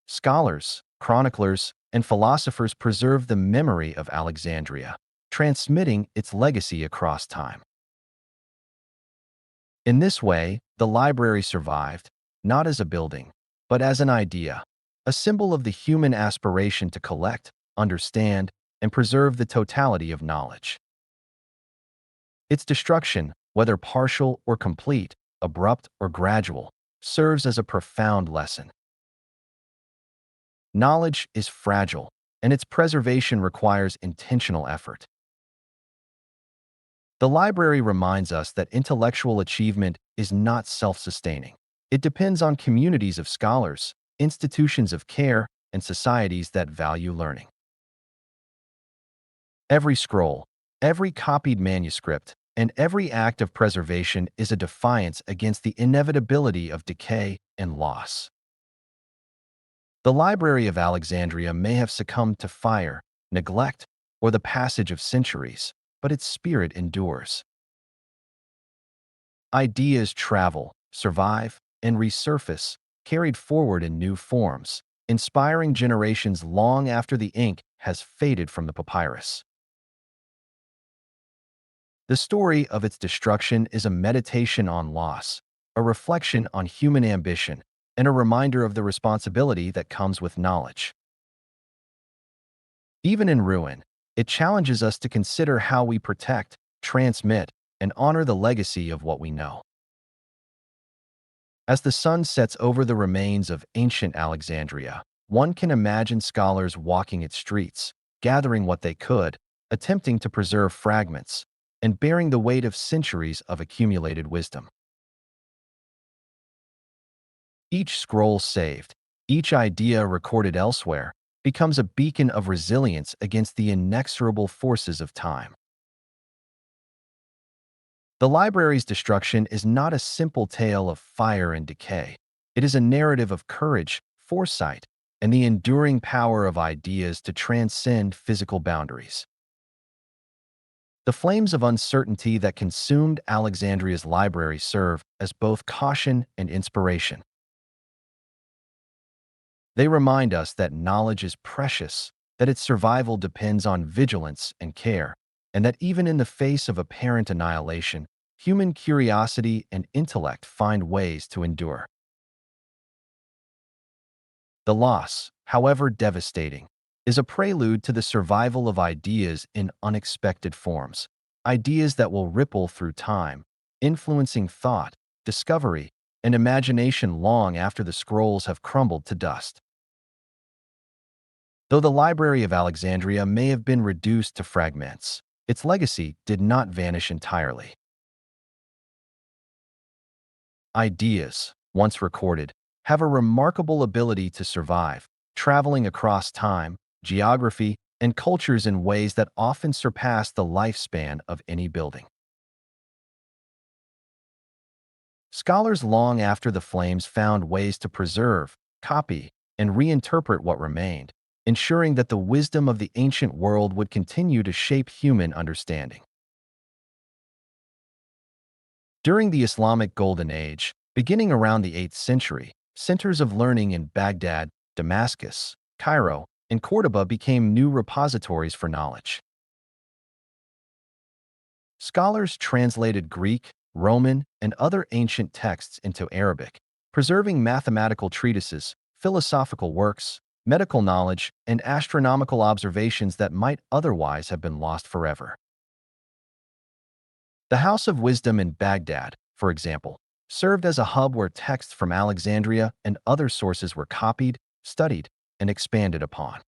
Scholars, chroniclers, and philosophers preserve the memory of Alexandria, transmitting its legacy across time. In this way, the library survived, not as a building, but as an idea, a symbol of the human aspiration to collect, understand, and preserve the totality of knowledge. Its destruction, whether partial or complete, abrupt or gradual, serves as a profound lesson. Knowledge is fragile, and its preservation requires intentional effort. The library reminds us that intellectual achievement is not self-sustaining. It depends on communities of scholars, institutions of care, and societies that value learning. Every scroll, every copied manuscript, and every act of preservation is a defiance against the inevitability of decay and loss. The Library of Alexandria may have succumbed to fire, neglect, or the passage of centuries, but its spirit endures. Ideas travel, survive, and resurface, carried forward in new forms, inspiring generations long after the ink has faded from the papyrus. The story of its destruction is a meditation on loss, a reflection on human ambition, and a reminder of the responsibility that comes with knowledge. Even in ruin, it challenges us to consider how we protect, transmit, and honor the legacy of what we know. As the sun sets over the remains of ancient Alexandria, one can imagine scholars walking its streets, gathering what they could, attempting to preserve fragments, and bearing the weight of centuries of accumulated wisdom. Each scroll saved, each idea recorded elsewhere, becomes a beacon of resilience against the inexorable forces of time. The library's destruction is not a simple tale of fire and decay. It is a narrative of courage, foresight, and the enduring power of ideas to transcend physical boundaries. The flames of uncertainty that consumed Alexandria's library serve as both caution and inspiration. They remind us that knowledge is precious, that its survival depends on vigilance and care, and that even in the face of apparent annihilation, human curiosity and intellect find ways to endure. The loss, however devastating, is a prelude to the survival of ideas in unexpected forms, ideas that will ripple through time, influencing thought, discovery, and imagination long after the scrolls have crumbled to dust. Though the Library of Alexandria may have been reduced to fragments, its legacy did not vanish entirely. Ideas, once recorded, have a remarkable ability to survive, traveling across time, geography, and cultures in ways that often surpass the lifespan of any building. Scholars long after the flames found ways to preserve, copy, and reinterpret what remained, ensuring that the wisdom of the ancient world would continue to shape human understanding. During the Islamic Golden Age, beginning around the 8th century, centers of learning in Baghdad, Damascus, Cairo, and Cordoba became new repositories for knowledge. Scholars translated Greek, Roman, and other ancient texts into Arabic, preserving mathematical treatises, philosophical works, medical knowledge, and astronomical observations that might otherwise have been lost forever. The House of Wisdom in Baghdad, for example, served as a hub where texts from Alexandria and other sources were copied, studied, and expanded upon.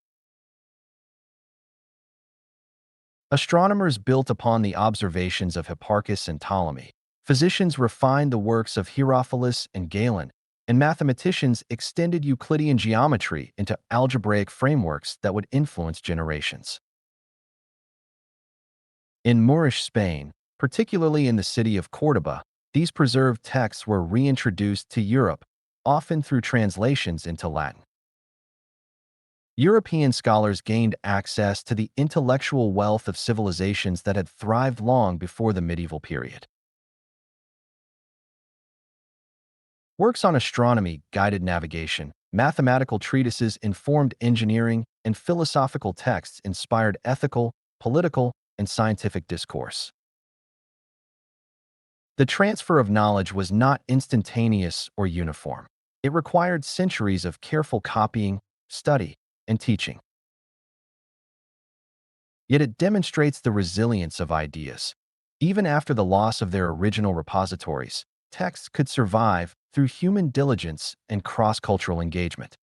Astronomers built upon the observations of Hipparchus and Ptolemy. Physicians refined the works of Herophilus and Galen, and mathematicians extended Euclidean geometry into algebraic frameworks that would influence generations. In Moorish Spain, particularly in the city of Córdoba, these preserved texts were reintroduced to Europe, often through translations into Latin. European scholars gained access to the intellectual wealth of civilizations that had thrived long before the medieval period. Works on astronomy guided navigation, mathematical treatises informed engineering, and philosophical texts inspired ethical, political, and scientific discourse. The transfer of knowledge was not instantaneous or uniform. It required centuries of careful copying, study, and teaching. Yet it demonstrates the resilience of ideas. Even after the loss of their original repositories, texts could survive through human diligence and cross-cultural engagement.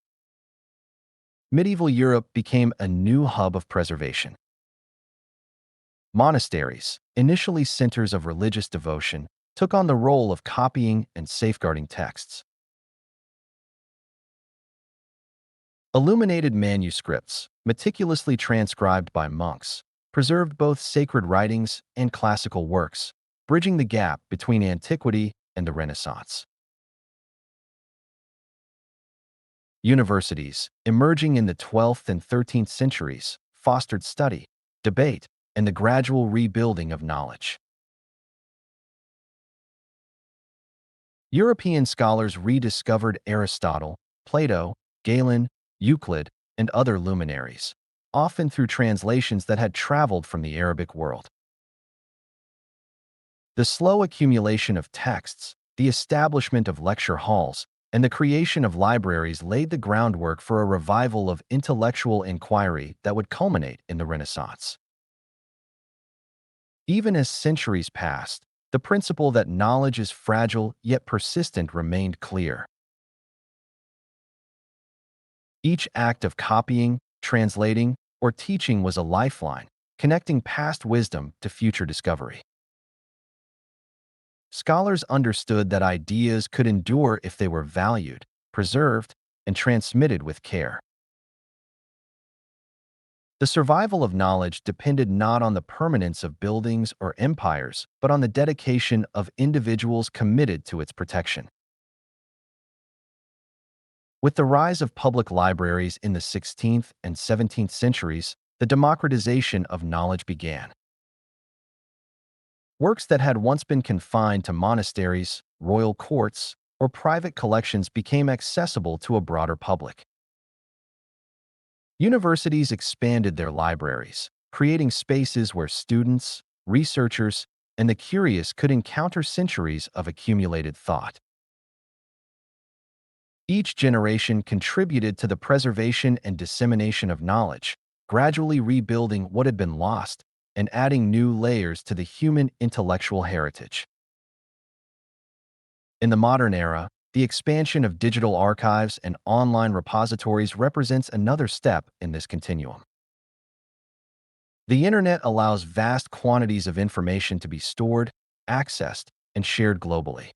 Medieval Europe became a new hub of preservation. Monasteries, initially centers of religious devotion, took on the role of copying and safeguarding texts. Illuminated manuscripts, meticulously transcribed by monks, preserved both sacred writings and classical works, bridging the gap between antiquity and the Renaissance. Universities, emerging in the 12th and 13th centuries, fostered study, debate, and the gradual rebuilding of knowledge. European scholars rediscovered Aristotle, Plato, Galen, Euclid, and other luminaries, often through translations that had traveled from the Arabic world. The slow accumulation of texts, the establishment of lecture halls, and the creation of libraries laid the groundwork for a revival of intellectual inquiry that would culminate in the Renaissance. Even as centuries passed, the principle that knowledge is fragile yet persistent remained clear. Each act of copying, translating, or teaching was a lifeline, connecting past wisdom to future discovery. Scholars understood that ideas could endure if they were valued, preserved, and transmitted with care. The survival of knowledge depended not on the permanence of buildings or empires, but on the dedication of individuals committed to its protection. With the rise of public libraries in the 16th and 17th centuries, the democratization of knowledge began. Works that had once been confined to monasteries, royal courts, or private collections became accessible to a broader public. Universities expanded their libraries, creating spaces where students, researchers, and the curious could encounter centuries of accumulated thought. Each generation contributed to the preservation and dissemination of knowledge, gradually rebuilding what had been lost and adding new layers to the human intellectual heritage. In the modern era, the expansion of digital archives and online repositories represents another step in this continuum. The internet allows vast quantities of information to be stored, accessed, and shared globally.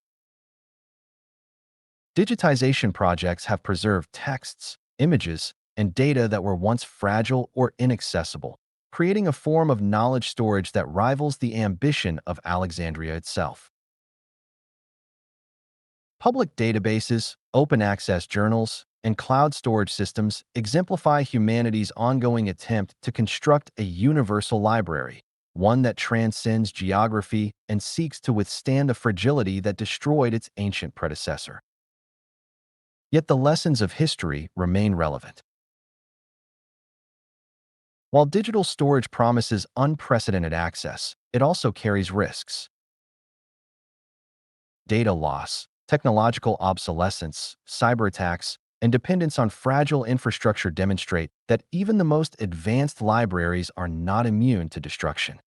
Digitization projects have preserved texts, images, and data that were once fragile or inaccessible, creating a form of knowledge storage that rivals the ambition of Alexandria itself. Public databases, open access journals, and cloud storage systems exemplify humanity's ongoing attempt to construct a universal library, one that transcends geography and seeks to withstand the fragility that destroyed its ancient predecessor. Yet the lessons of history remain relevant. While digital storage promises unprecedented access, it also carries risks. Data loss, technological obsolescence, cyber attacks, and dependence on fragile infrastructure demonstrate that even the most advanced libraries are not immune to destruction.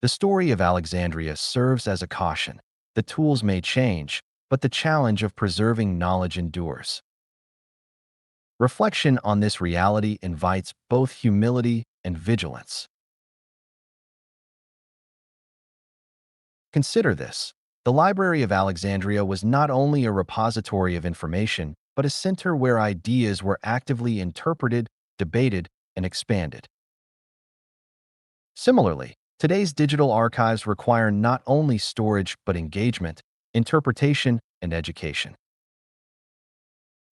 The story of Alexandria serves as a caution. The tools may change, but the challenge of preserving knowledge endures. Reflection on this reality invites both humility and vigilance. Consider this. The Library of Alexandria was not only a repository of information, but a center where ideas were actively interpreted, debated, and expanded. Similarly, today's digital archives require not only storage but engagement, interpretation, and education.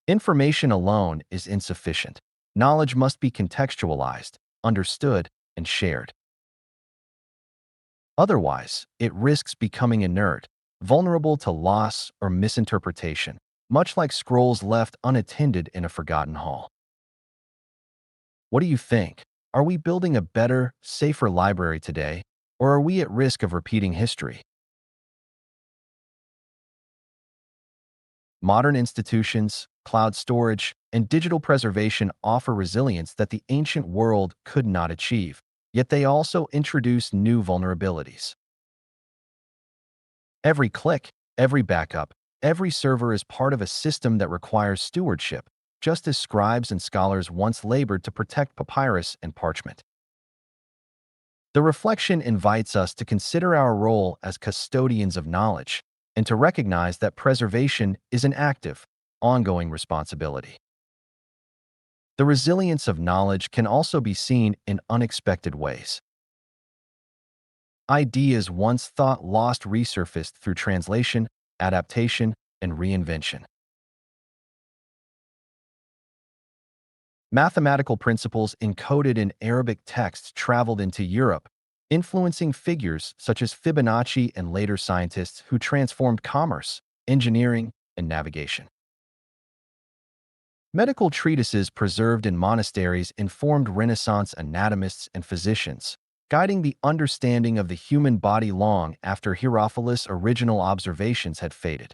Information alone is insufficient. Knowledge must be contextualized, understood, and shared. Otherwise, it risks becoming inert, vulnerable to loss or misinterpretation, much like scrolls left unattended in a forgotten hall. What do you think? Are we building a better, safer library today, or are we at risk of repeating history? Modern institutions, cloud storage, and digital preservation offer resilience that the ancient world could not achieve, yet they also introduce new vulnerabilities. Every click, every backup, every server is part of a system that requires stewardship, just as scribes and scholars once labored to protect papyrus and parchment. The reflection invites us to consider our role as custodians of knowledge and to recognize that preservation is an active, ongoing responsibility. The resilience of knowledge can also be seen in unexpected ways. Ideas once thought lost resurfaced through translation, adaptation, and reinvention. Mathematical principles encoded in Arabic texts traveled into Europe, influencing figures such as Fibonacci and later scientists who transformed commerce, engineering, and navigation. Medical treatises preserved in monasteries informed Renaissance anatomists and physicians, guiding the understanding of the human body long after Herophilus' original observations had faded.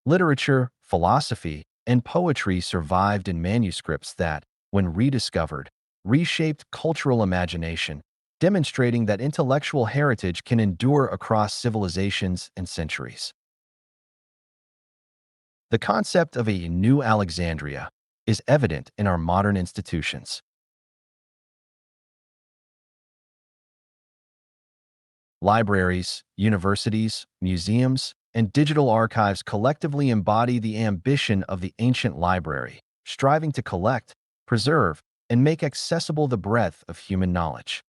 Literature, philosophy, and poetry survived in manuscripts that, when rediscovered, reshaped cultural imagination, demonstrating that intellectual heritage can endure across civilizations and centuries. The concept of a new Alexandria is evident in our modern institutions. Libraries, universities, museums, and digital archives collectively embody the ambition of the ancient library, striving to collect, preserve, and make accessible the breadth of human knowledge.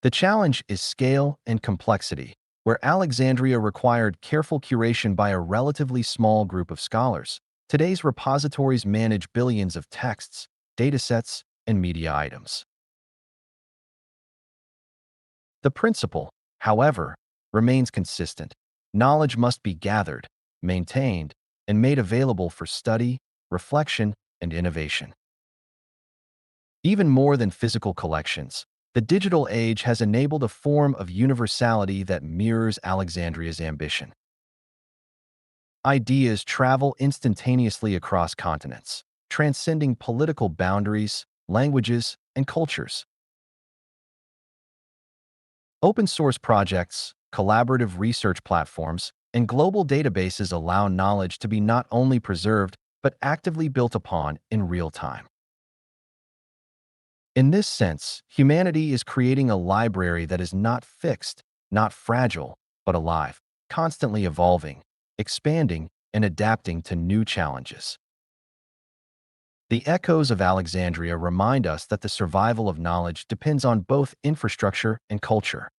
The challenge is scale and complexity, where Alexandria required careful curation by a relatively small group of scholars. Today's repositories manage billions of texts, datasets, and media items. The principle, however, remains consistent. Knowledge must be gathered, maintained, and made available for study, reflection, and innovation. Even more than physical collections, the digital age has enabled a form of universality that mirrors Alexandria's ambition. Ideas travel instantaneously across continents, transcending political boundaries, languages, and cultures. Open source projects, collaborative research platforms, and global databases allow knowledge to be not only preserved, but actively built upon in real time. In this sense, humanity is creating a library that is not fixed, not fragile, but alive, constantly evolving, expanding, and adapting to new challenges. The echoes of Alexandria remind us that the survival of knowledge depends on both infrastructure and culture.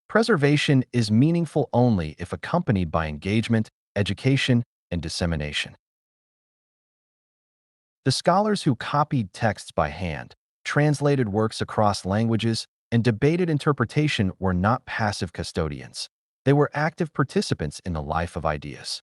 Preservation is meaningful only if accompanied by engagement, education, and dissemination. The scholars who copied texts by hand, translated works across languages, and debated interpretation were not passive custodians. They were active participants in the life of ideas.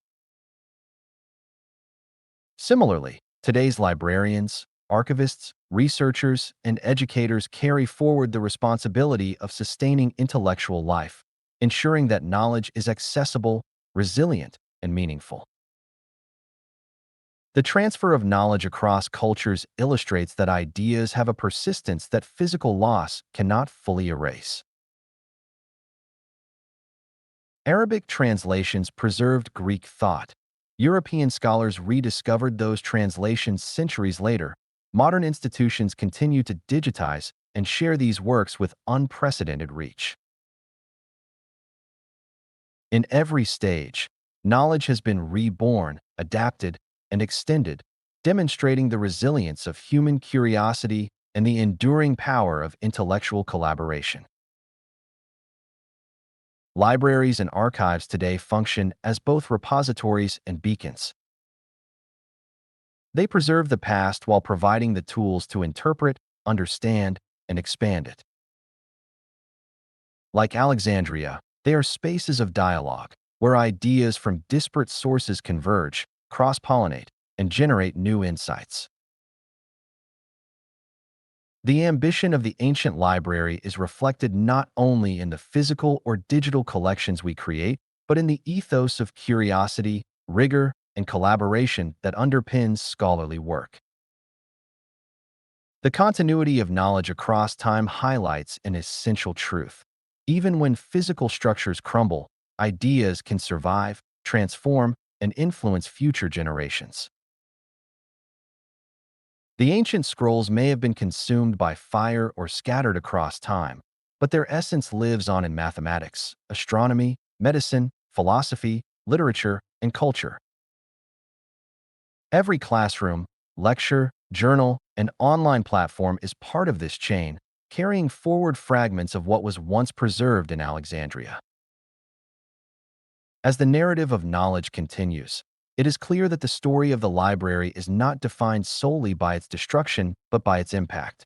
Similarly, today's librarians, archivists, researchers, and educators carry forward the responsibility of sustaining intellectual life, ensuring that knowledge is accessible, resilient, and meaningful. The transfer of knowledge across cultures illustrates that ideas have a persistence that physical loss cannot fully erase. Arabic translations preserved Greek thought. European scholars rediscovered those translations centuries later. Modern institutions continue to digitize and share these works with unprecedented reach. In every stage, knowledge has been reborn, adapted, and extended, demonstrating the resilience of human curiosity and the enduring power of intellectual collaboration. Libraries and archives today function as both repositories and beacons. They preserve the past while providing the tools to interpret, understand, and expand it. Like Alexandria, they are spaces of dialogue, where ideas from disparate sources converge, cross-pollinate, and generate new insights. The ambition of the ancient library is reflected not only in the physical or digital collections we create, but in the ethos of curiosity, rigor, and collaboration that underpins scholarly work. The continuity of knowledge across time highlights an essential truth. Even when physical structures crumble, ideas can survive, transform, and influence future generations. The ancient scrolls may have been consumed by fire or scattered across time, but their essence lives on in mathematics, astronomy, medicine, philosophy, literature, and culture. Every classroom, lecture, journal, and online platform is part of this chain, carrying forward fragments of what was once preserved in Alexandria. As the narrative of knowledge continues, it is clear that the story of the library is not defined solely by its destruction, but by its impact.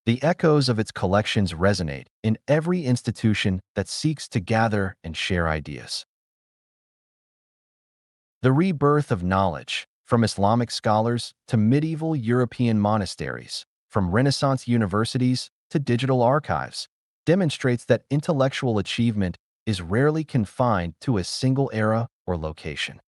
The echoes of its collections resonate in every institution that seeks to gather and share ideas. The rebirth of knowledge, from Islamic scholars to medieval European monasteries, from Renaissance universities to digital archives, demonstrates that intellectual achievement is rarely confined to a single era or location.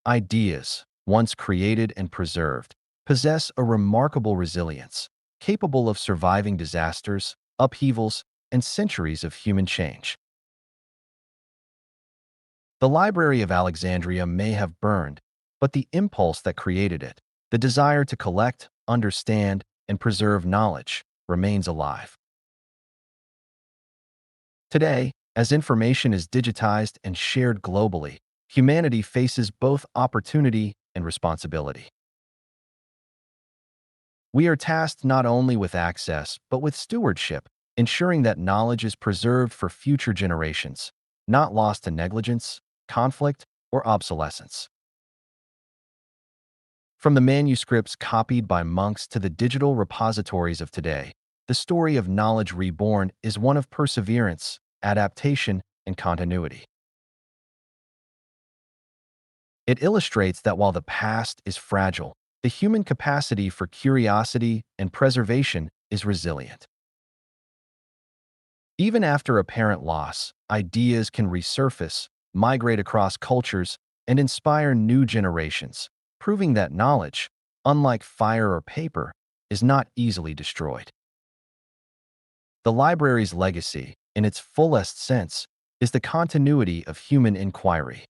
Ideas, once created and preserved, possess a remarkable resilience, capable of surviving disasters, upheavals, and centuries of human change. The Library of Alexandria may have burned, but the impulse that created it, the desire to collect, understand, and preserve knowledge, remains alive. Today, as information is digitized and shared globally, humanity faces both opportunity and responsibility. We are tasked not only with access, but with stewardship, ensuring that knowledge is preserved for future generations, not lost to negligence, conflict, or obsolescence. From the manuscripts copied by monks to the digital repositories of today, the story of knowledge reborn is one of perseverance, adaptation, and continuity. It illustrates that while the past is fragile, the human capacity for curiosity and preservation is resilient. Even after apparent loss, ideas can resurface, migrate across cultures, and inspire new generations, proving that knowledge, unlike fire or paper, is not easily destroyed. The library's legacy, in its fullest sense, is the continuity of human inquiry.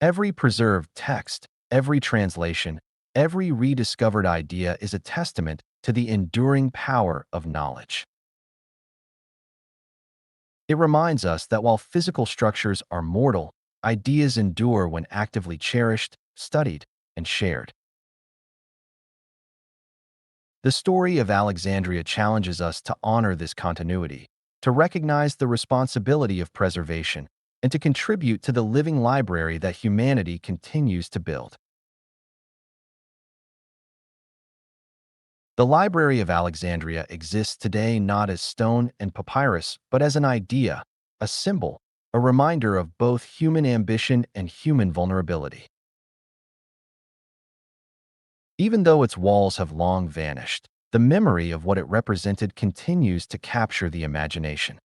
Every preserved text, every translation, every rediscovered idea is a testament to the enduring power of knowledge. It reminds us that while physical structures are mortal, ideas endure when actively cherished, studied, and shared. The story of Alexandria challenges us to honor this continuity, to recognize the responsibility of preservation, and to contribute to the living library that humanity continues to build. The Library of Alexandria exists today not as stone and papyrus, but as an idea, a symbol, a reminder of both human ambition and human vulnerability. Even though its walls have long vanished, the memory of what it represented continues to capture the imagination.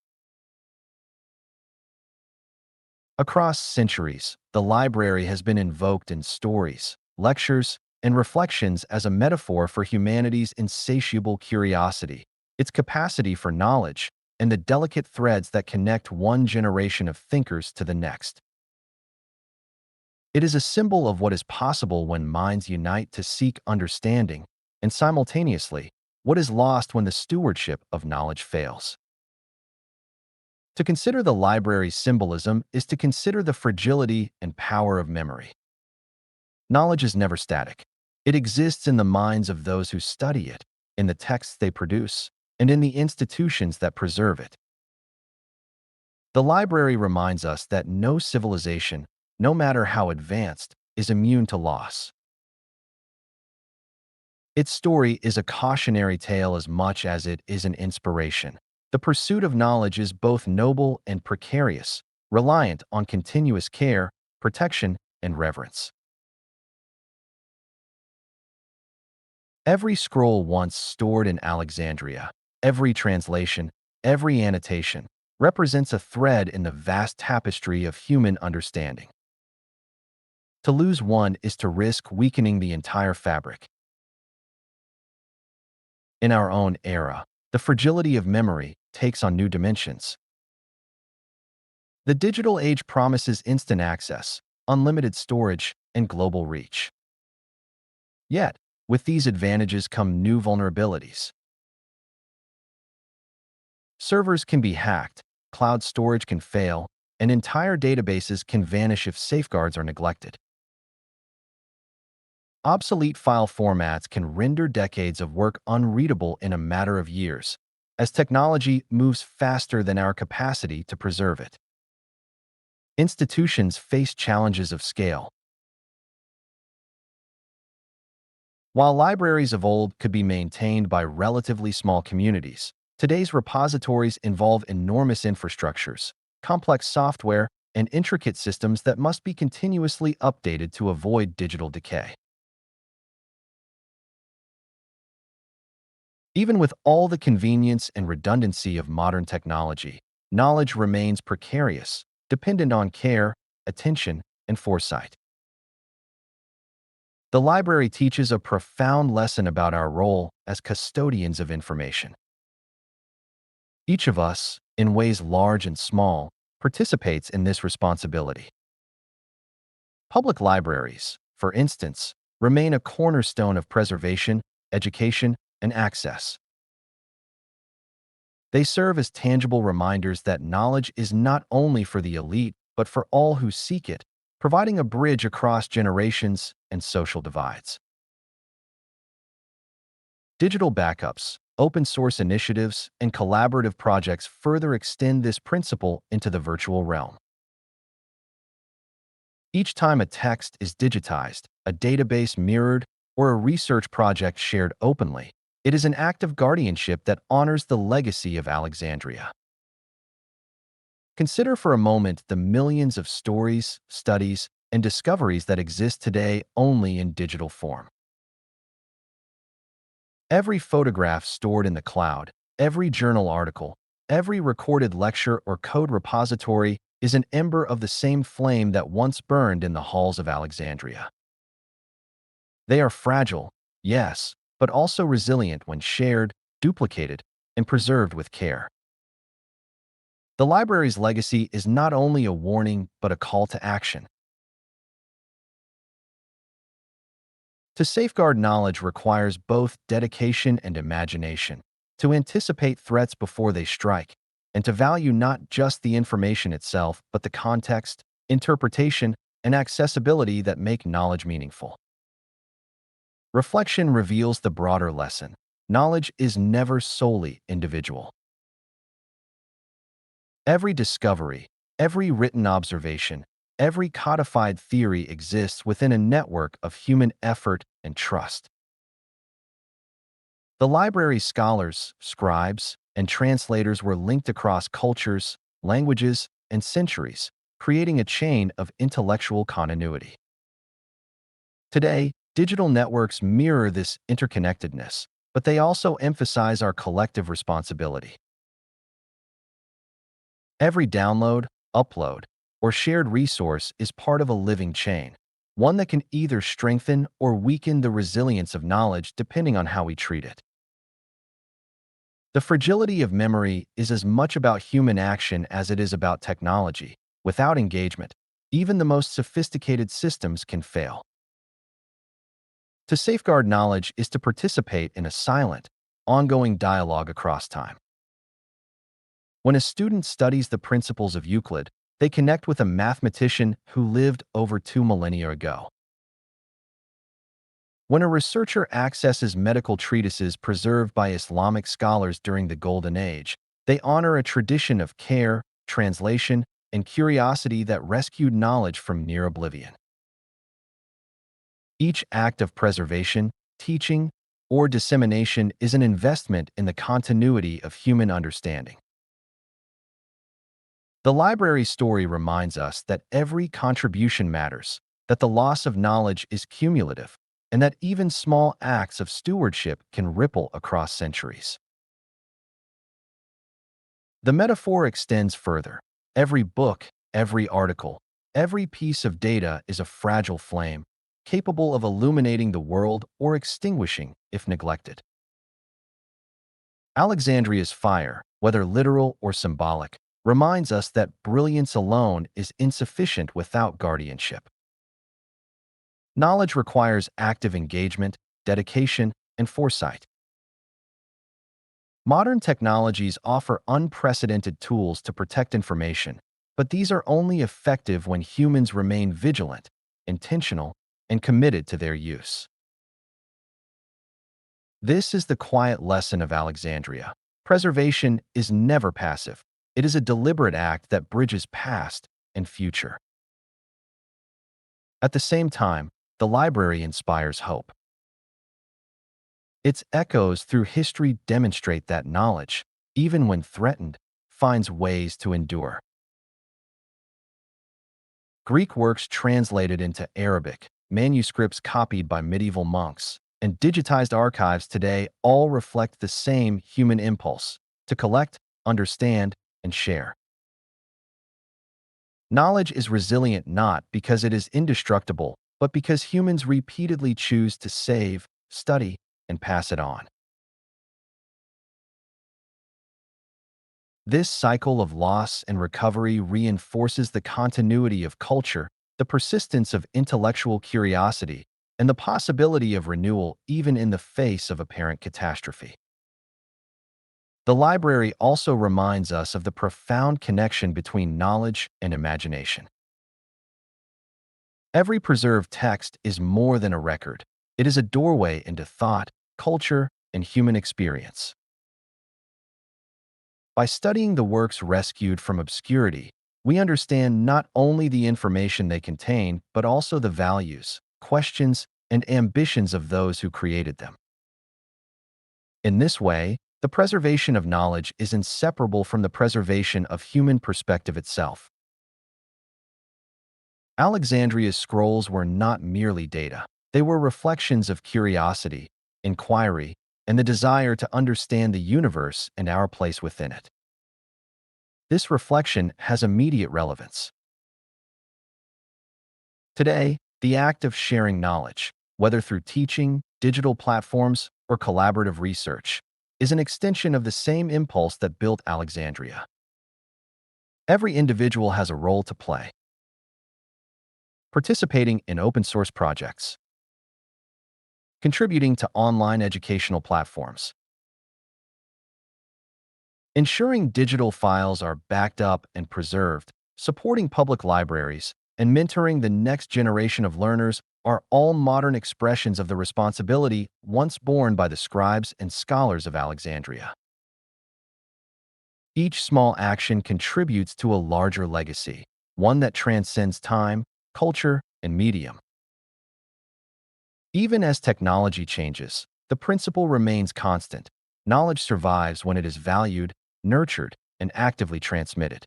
Across centuries, the library has been invoked in stories, lectures, and reflections as a metaphor for humanity's insatiable curiosity, its capacity for knowledge, and the delicate threads that connect one generation of thinkers to the next. It is a symbol of what is possible when minds unite to seek understanding, and simultaneously, what is lost when the stewardship of knowledge fails. To consider the library's symbolism is to consider the fragility and power of memory. Knowledge is never static. It exists in the minds of those who study it, in the texts they produce, and in the institutions that preserve it. The library reminds us that no civilization, no matter how advanced, is immune to loss. Its story is a cautionary tale as much as it is an inspiration. The pursuit of knowledge is both noble and precarious, reliant on continuous care, protection, and reverence. Every scroll once stored in Alexandria, every translation, every annotation, represents a thread in the vast tapestry of human understanding. To lose one is to risk weakening the entire fabric. In our own era, the fragility of memory takes on new dimensions. The digital age promises instant access, unlimited storage, and global reach. Yet, with these advantages come new vulnerabilities. Servers can be hacked, cloud storage can fail, and entire databases can vanish if safeguards are neglected. Obsolete file formats can render decades of work unreadable in a matter of years, as technology moves faster than our capacity to preserve it. Institutions face challenges of scale. While libraries of old could be maintained by relatively small communities, today's repositories involve enormous infrastructures, complex software, and intricate systems that must be continuously updated to avoid digital decay. Even with all the convenience and redundancy of modern technology, knowledge remains precarious, dependent on care, attention, and foresight. The library teaches a profound lesson about our role as custodians of information. Each of us, in ways large and small, participates in this responsibility. Public libraries, for instance, remain a cornerstone of preservation, education, and access. They serve as tangible reminders that knowledge is not only for the elite, but for all who seek it, providing a bridge across generations and social divides. Digital backups, open source initiatives, and collaborative projects further extend this principle into the virtual realm. Each time a text is digitized, a database mirrored, or a research project shared openly, it is an act of guardianship that honors the legacy of Alexandria. Consider for a moment the millions of stories, studies, and discoveries that exist today only in digital form. Every photograph stored in the cloud, every journal article, every recorded lecture or code repository is an ember of the same flame that once burned in the halls of Alexandria. They are fragile, yes, but also resilient when shared, duplicated, and preserved with care. The library's legacy is not only a warning, but a call to action. To safeguard knowledge requires both dedication and imagination, to anticipate threats before they strike, and to value not just the information itself, but the context, interpretation, and accessibility that make knowledge meaningful. Reflection reveals the broader lesson. Knowledge is never solely individual. Every discovery, every written observation, every codified theory exists within a network of human effort and trust. The library's scholars, scribes, and translators were linked across cultures, languages, and centuries, creating a chain of intellectual continuity. Today, digital networks mirror this interconnectedness, but they also emphasize our collective responsibility. Every download, upload, or shared resource is part of a living chain, one that can either strengthen or weaken the resilience of knowledge depending on how we treat it. The fragility of memory is as much about human action as it is about technology. Without engagement, even the most sophisticated systems can fail. To safeguard knowledge is to participate in a silent, ongoing dialogue across time. When a student studies the principles of Euclid, they connect with a mathematician who lived over 2 millennia ago. When a researcher accesses medical treatises preserved by Islamic scholars during the Golden Age, they honor a tradition of care, translation, and curiosity that rescued knowledge from near oblivion. Each act of preservation, teaching, or dissemination is an investment in the continuity of human understanding. The library's story reminds us that every contribution matters, that the loss of knowledge is cumulative, and that even small acts of stewardship can ripple across centuries. The metaphor extends further. Every book, every article, every piece of data is a fragile flame, capable of illuminating the world or extinguishing if neglected. Alexandria's fire, whether literal or symbolic, reminds us that brilliance alone is insufficient without guardianship. Knowledge requires active engagement, dedication, and foresight. Modern technologies offer unprecedented tools to protect information, but these are only effective when humans remain vigilant, intentional, and committed to their use. This is the quiet lesson of Alexandria. Preservation is never passive. It is a deliberate act that bridges past and future. At the same time, the library inspires hope. Its echoes through history demonstrate that knowledge, even when threatened, finds ways to endure. Greek works translated into Arabic, manuscripts copied by medieval monks, and digitized archives today all reflect the same human impulse to collect, understand, and share. Knowledge is resilient not because it is indestructible, but because humans repeatedly choose to save, study, and pass it on. This cycle of loss and recovery reinforces the continuity of culture, the persistence of intellectual curiosity, and the possibility of renewal even in the face of apparent catastrophe. The library also reminds us of the profound connection between knowledge and imagination. Every preserved text is more than a record. It is a doorway into thought, culture, and human experience. By studying the works rescued from obscurity, we understand not only the information they contain, but also the values, questions, and ambitions of those who created them. In this way, the preservation of knowledge is inseparable from the preservation of human perspective itself. Alexandria's scrolls were not merely data. They were reflections of curiosity, inquiry, and the desire to understand the universe and our place within it. This reflection has immediate relevance. Today, the act of sharing knowledge, whether through teaching, digital platforms, or collaborative research, is an extension of the same impulse that built Alexandria. Every individual has a role to play, participating in open-source projects, contributing to online educational platforms, Ensuring digital files are backed up and preserved, supporting public libraries, and mentoring the next generation of learners are all modern expressions of the responsibility once borne by the scribes and scholars of Alexandria. Each small action contributes to a larger legacy, one that transcends time, culture, and medium. Even as technology changes, the principle remains constant. Knowledge survives when it is valued, nurtured, and actively transmitted.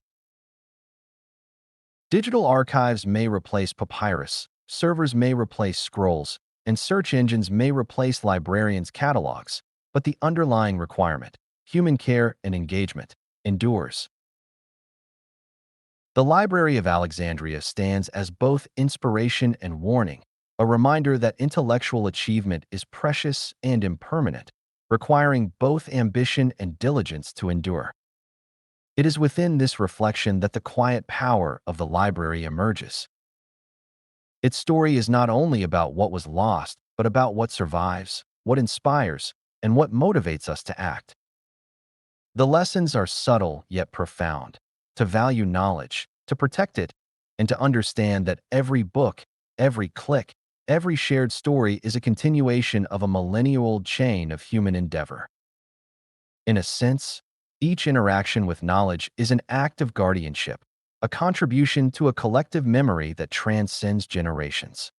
Digital archives may replace papyrus, servers may replace scrolls, and search engines may replace librarians' catalogs, but the underlying requirement, human care and engagement, endures. The Library of Alexandria stands as both inspiration and warning, a reminder that intellectual achievement is precious and impermanent, requiring both ambition and diligence to endure. It is within this reflection that the quiet power of the library emerges. Its story is not only about what was lost, but about what survives, what inspires, and what motivates us to act. The lessons are subtle yet profound: to value knowledge, to protect it, and to understand that every book, every click, every shared story is a continuation of a millennia-old chain of human endeavor. In a sense, each interaction with knowledge is an act of guardianship, a contribution to a collective memory that transcends generations.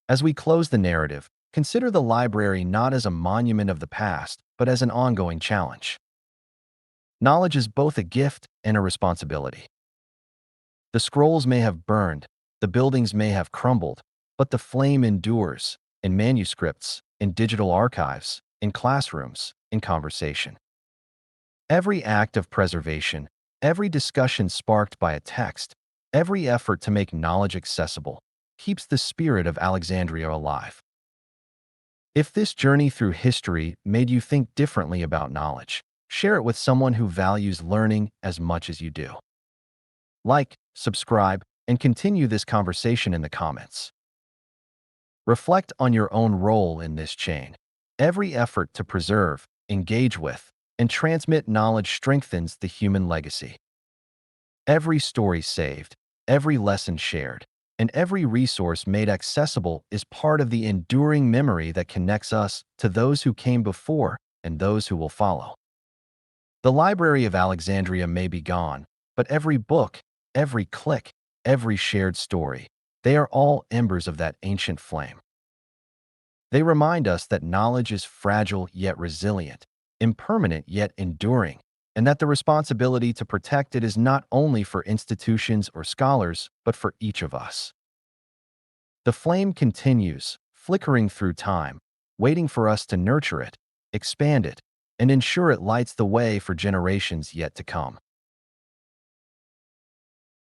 As we close the narrative, consider the library not as a monument of the past, but as an ongoing challenge. Knowledge is both a gift and a responsibility. The scrolls may have burned, the buildings may have crumbled, but the flame endures in manuscripts, in digital archives, in classrooms, in conversation. Every act of preservation, every discussion sparked by a text, every effort to make knowledge accessible, keeps the spirit of Alexandria alive. If this journey through history made you think differently about knowledge, share it with someone who values learning as much as you do. Like, subscribe, and continue this conversation in the comments. Reflect on your own role in this chain. Every effort to preserve, engage with, and transmit knowledge strengthens the human legacy. Every story saved, every lesson shared, and every resource made accessible is part of the enduring memory that connects us to those who came before and those who will follow. The Library of Alexandria may be gone, but every book, every click, every shared story, they are all embers of that ancient flame. They remind us that knowledge is fragile yet resilient, impermanent yet enduring, and that the responsibility to protect it is not only for institutions or scholars, but for each of us. The flame continues, flickering through time, waiting for us to nurture it, expand it, and ensure it lights the way for generations yet to come.